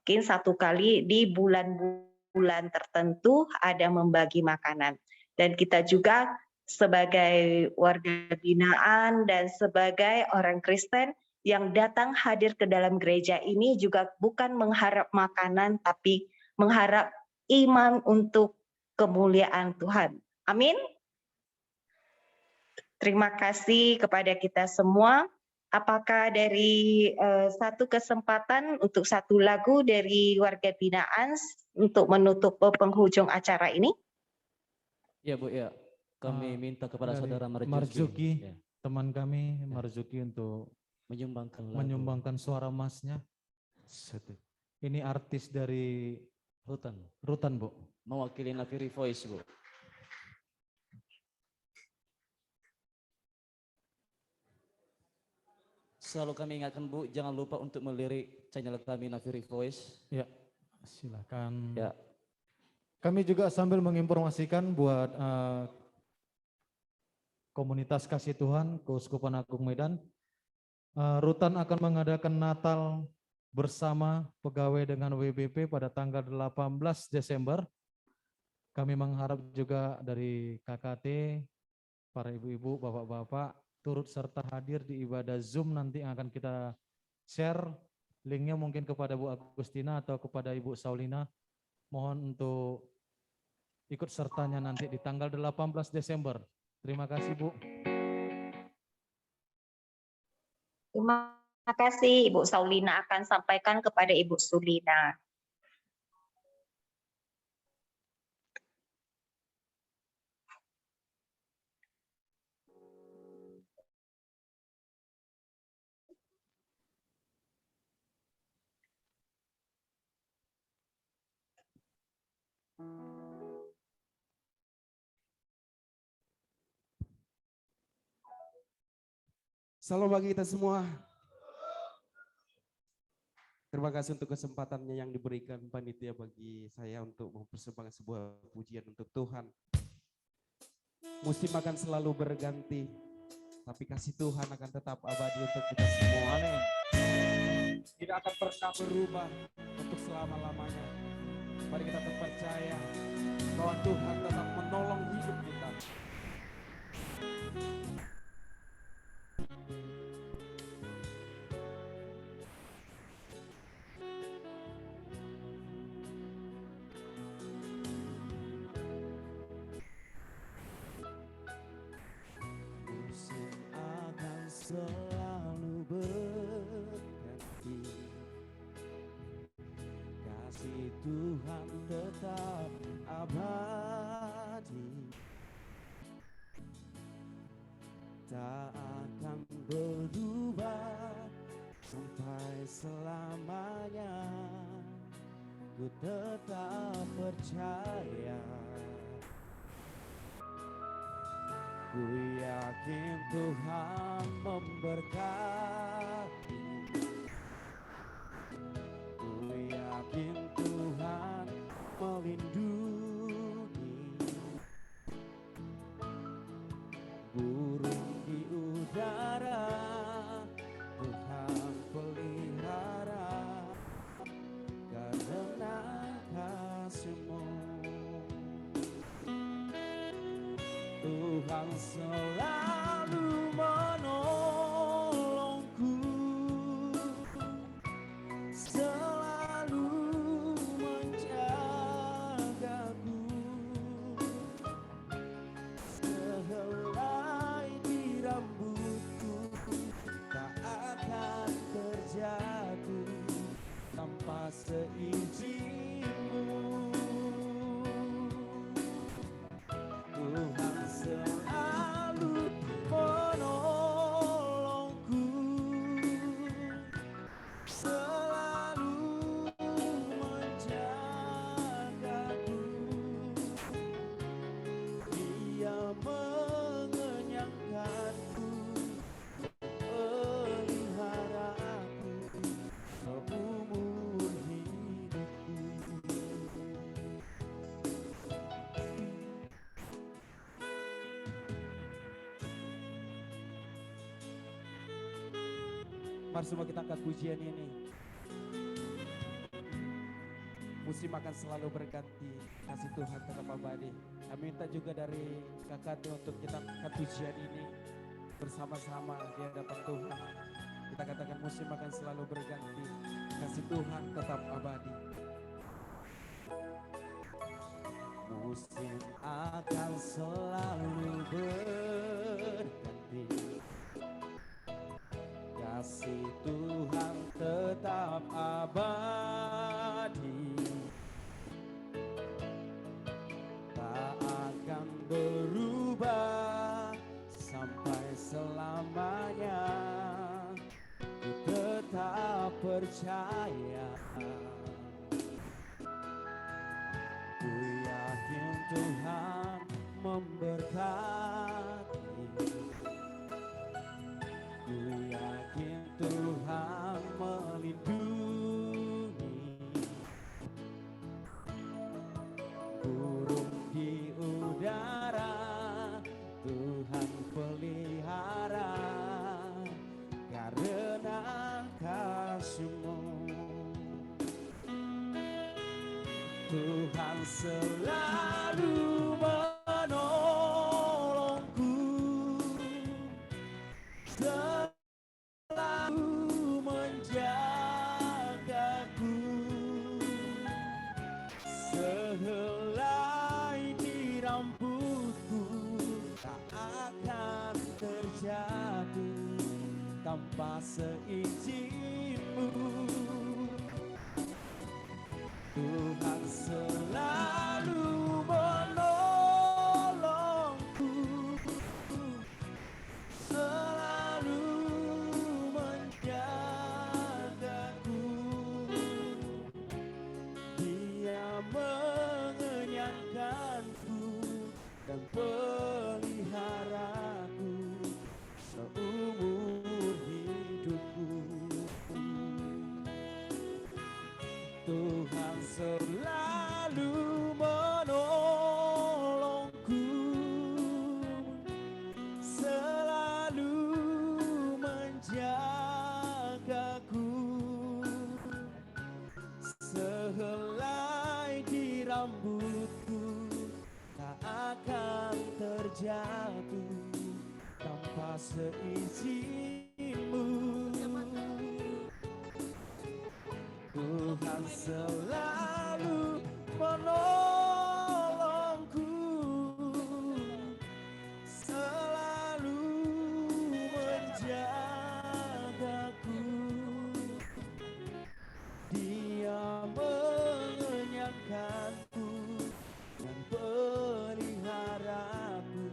Mungkin satu kali di bulan-bulan tertentu ada membagi makanan. Dan kita juga sebagai warga binaan dan sebagai orang Kristen yang datang hadir ke dalam gereja ini juga bukan mengharap makanan tapi mengharap iman untuk kemuliaan Tuhan. Amin. Terima kasih kepada kita semua. Apakah dari satu kesempatan untuk satu lagu dari warga binaan untuk menutup penghujung acara ini? Ya Bu, ya. Kami minta kepada dari saudara Marzuki, ya, teman kami Marzuki untuk menyumbangkan suara emasnya. Ini artis dari Rutan, Bu. mewakili Nafiri Voice, Bu. Selalu kami ingatkan Bu, jangan lupa untuk melirik channel kami Nafiri Voice. Ya, silakan. Ya. Kami juga sambil menginformasikan buat komunitas Kasih Tuhan Keuskupan Agung Medan, Rutan akan mengadakan Natal bersama pegawai dengan WBP pada tanggal 18 Desember. Kami mengharap juga dari KKT, para ibu-ibu, bapak-bapak, turut serta hadir di ibadah Zoom nanti yang akan kita share. Linknya mungkin kepada Bu Agustina atau kepada Ibu Saulina. Mohon untuk ikut sertanya nanti di tanggal 18 Desember. Terima kasih Bu. Terima kasih, Ibu Saulina akan sampaikan kepada Ibu Sulina. Salam bagi kita semua. Terima kasih untuk kesempatannya yang diberikan panitia bagi saya untuk mempersembahkan sebuah pujian untuk Tuhan. Musim akan selalu berganti, tapi kasih Tuhan akan tetap abadi untuk kita semua. Tidak akan pernah berubah untuk selama-lamanya. Mari kita tetap percaya bahwa Tuhan tetap menolong hidup kita. Musim akan selalu berganti, kasih Tuhan tetap abadi, tak akan berubah sampai selamanya. Ku tetap percaya, ku yakin Tuhan memberkati, ku yakin Tuhan melindungi. Burung di udara Tuhan pelihara, karena kasih-Mu Tuhan selalu menolongku, selalu menjagaku, sehelai di rambutku tak akan terjatuh tanpa seizin-Mu. Tuhan selalu menolongku, selalu menjagaku. Dia mengenyangkanku, peliharaku seumur hidupku. Mari semua kita angkat pujian ini. Musim akan selalu berganti, kasih Tuhan tetap abadi. Kami minta juga dari KKT untuk kita angkat pujian ini bersama-sama di hadapan Tuhan. Kita katakan musim akan selalu berganti, kasih Tuhan tetap abadi. Musim akan selalu berganti, selamanya. Ku tetap percaya, ku yakin Tuhan memberkati, ku yakin Tuhan melindungi. Burung di udara Tuhan pelihara, karena kasih-Mu Tuhan selalu menolongku, selalu menjagaku. Sehelai di rambutku tak akan terjatuh tanpa seizin-Mu. Tuhan selalu menolongku, selalu menjagaku. Dia mengenyangkanku dan peliharaku seumur hidupku. Tuhan selalu menolongku, selalu menjagaku. Sehelai di rambutku tak akan terjatuh tanpa seizin-Mu. Tuhan selalu menolongku, selalu menjagaku. Dia mengenyangkanku dan peliharaku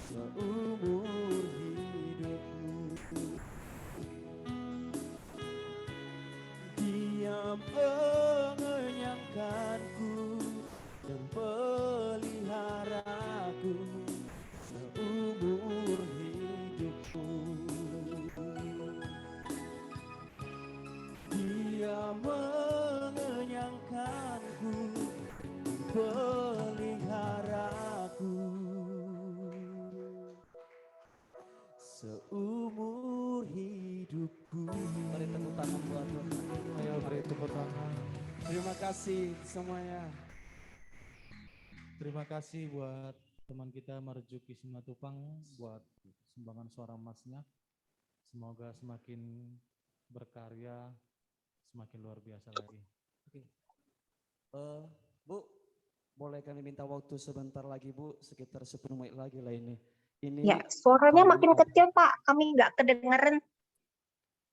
seumur hidupku. Dia mengenyangkanku dan peliharaku seumur hidupku. Dia mengenyangkanku dan peliharaku seumur hidupku. Mari tepuk tangan buat Tuhan. Ayo beri tepuk tangan. Terima kasih semuanya. Terima kasih buat teman kita Marjuki Simatupang buat sumbangan suara emasnya. Semoga semakin berkarya, semakin luar biasa lagi. Oke. Bu, boleh kami minta waktu sebentar lagi Bu, sekitar 10 menit lagi lah ini. Ya, suaranya kami makin mau- kecil Pak, kami nggak kedengeran.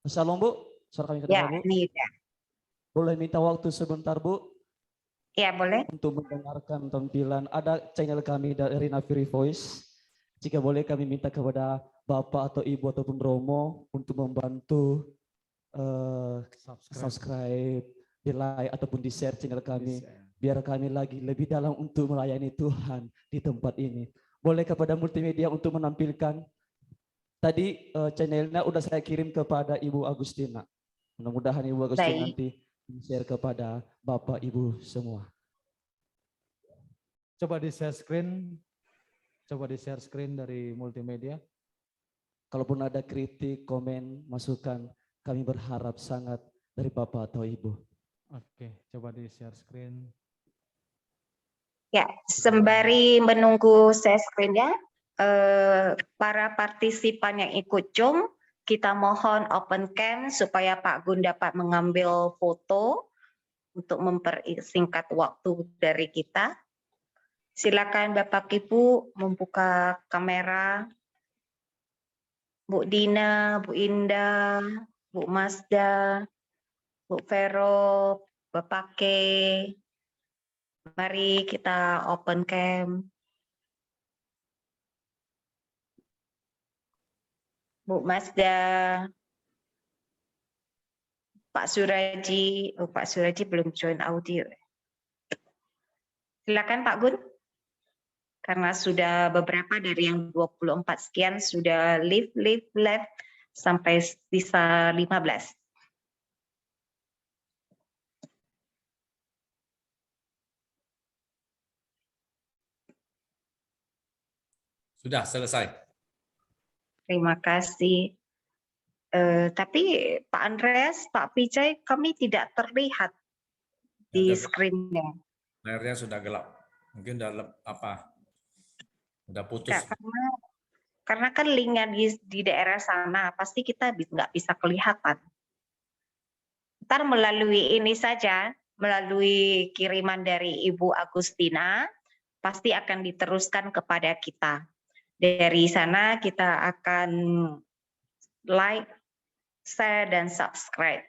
Shalom Bu, suara kami Ya, kedengar Bu. ini ya. Boleh minta waktu sebentar Bu Ya, boleh. untuk mendengarkan tampilan. Ada channel kami dari Nafiri Voice. Jika boleh kami minta kepada Bapak atau Ibu ataupun Romo untuk membantu subscribe, di like ataupun di share channel kami. Biar kami lagi lebih dalam untuk melayani Tuhan di tempat ini. Boleh kepada multimedia untuk menampilkan. Tadi channelnya udah saya kirim kepada Ibu Agustina. Mudah-mudahan Ibu Agustina Baik. nanti share kepada Bapak Ibu semua. Coba di share screen dari multimedia. Kalaupun ada kritik, komen, masukan, kami berharap sangat dari Bapak atau Ibu. Oke, coba di share screen. Ya, sembari menunggu share screen-nya, para partisipan yang ikut Zoom, kita mohon open cam supaya Pak Gun dapat mengambil foto untuk mempersingkat waktu dari kita. Silakan Bapak Ibu membuka kamera. Bu Dina, Bu Indah, Bu Masda, Bu Vero, Bapak K. Mari kita open cam. Bu Mazda, Pak Suraji, Pak Suraji belum join audio. Silakan Pak Gun. Karena sudah beberapa dari yang 24 sekian sudah left sampai sisa 15. Sudah selesai. Terima kasih. Tapi Pak Andreas, Pak Vijay, kami tidak terlihat di screen-nya. Layarnya sudah gelap. Mungkin udah udah putus. Enggak, karena kan linknya di daerah sana, pasti kita nggak bisa kelihatan. Ntar melalui ini saja, melalui kiriman dari Ibu Agustina, pasti akan diteruskan kepada kita. Dari sana kita akan like, share, dan subscribe.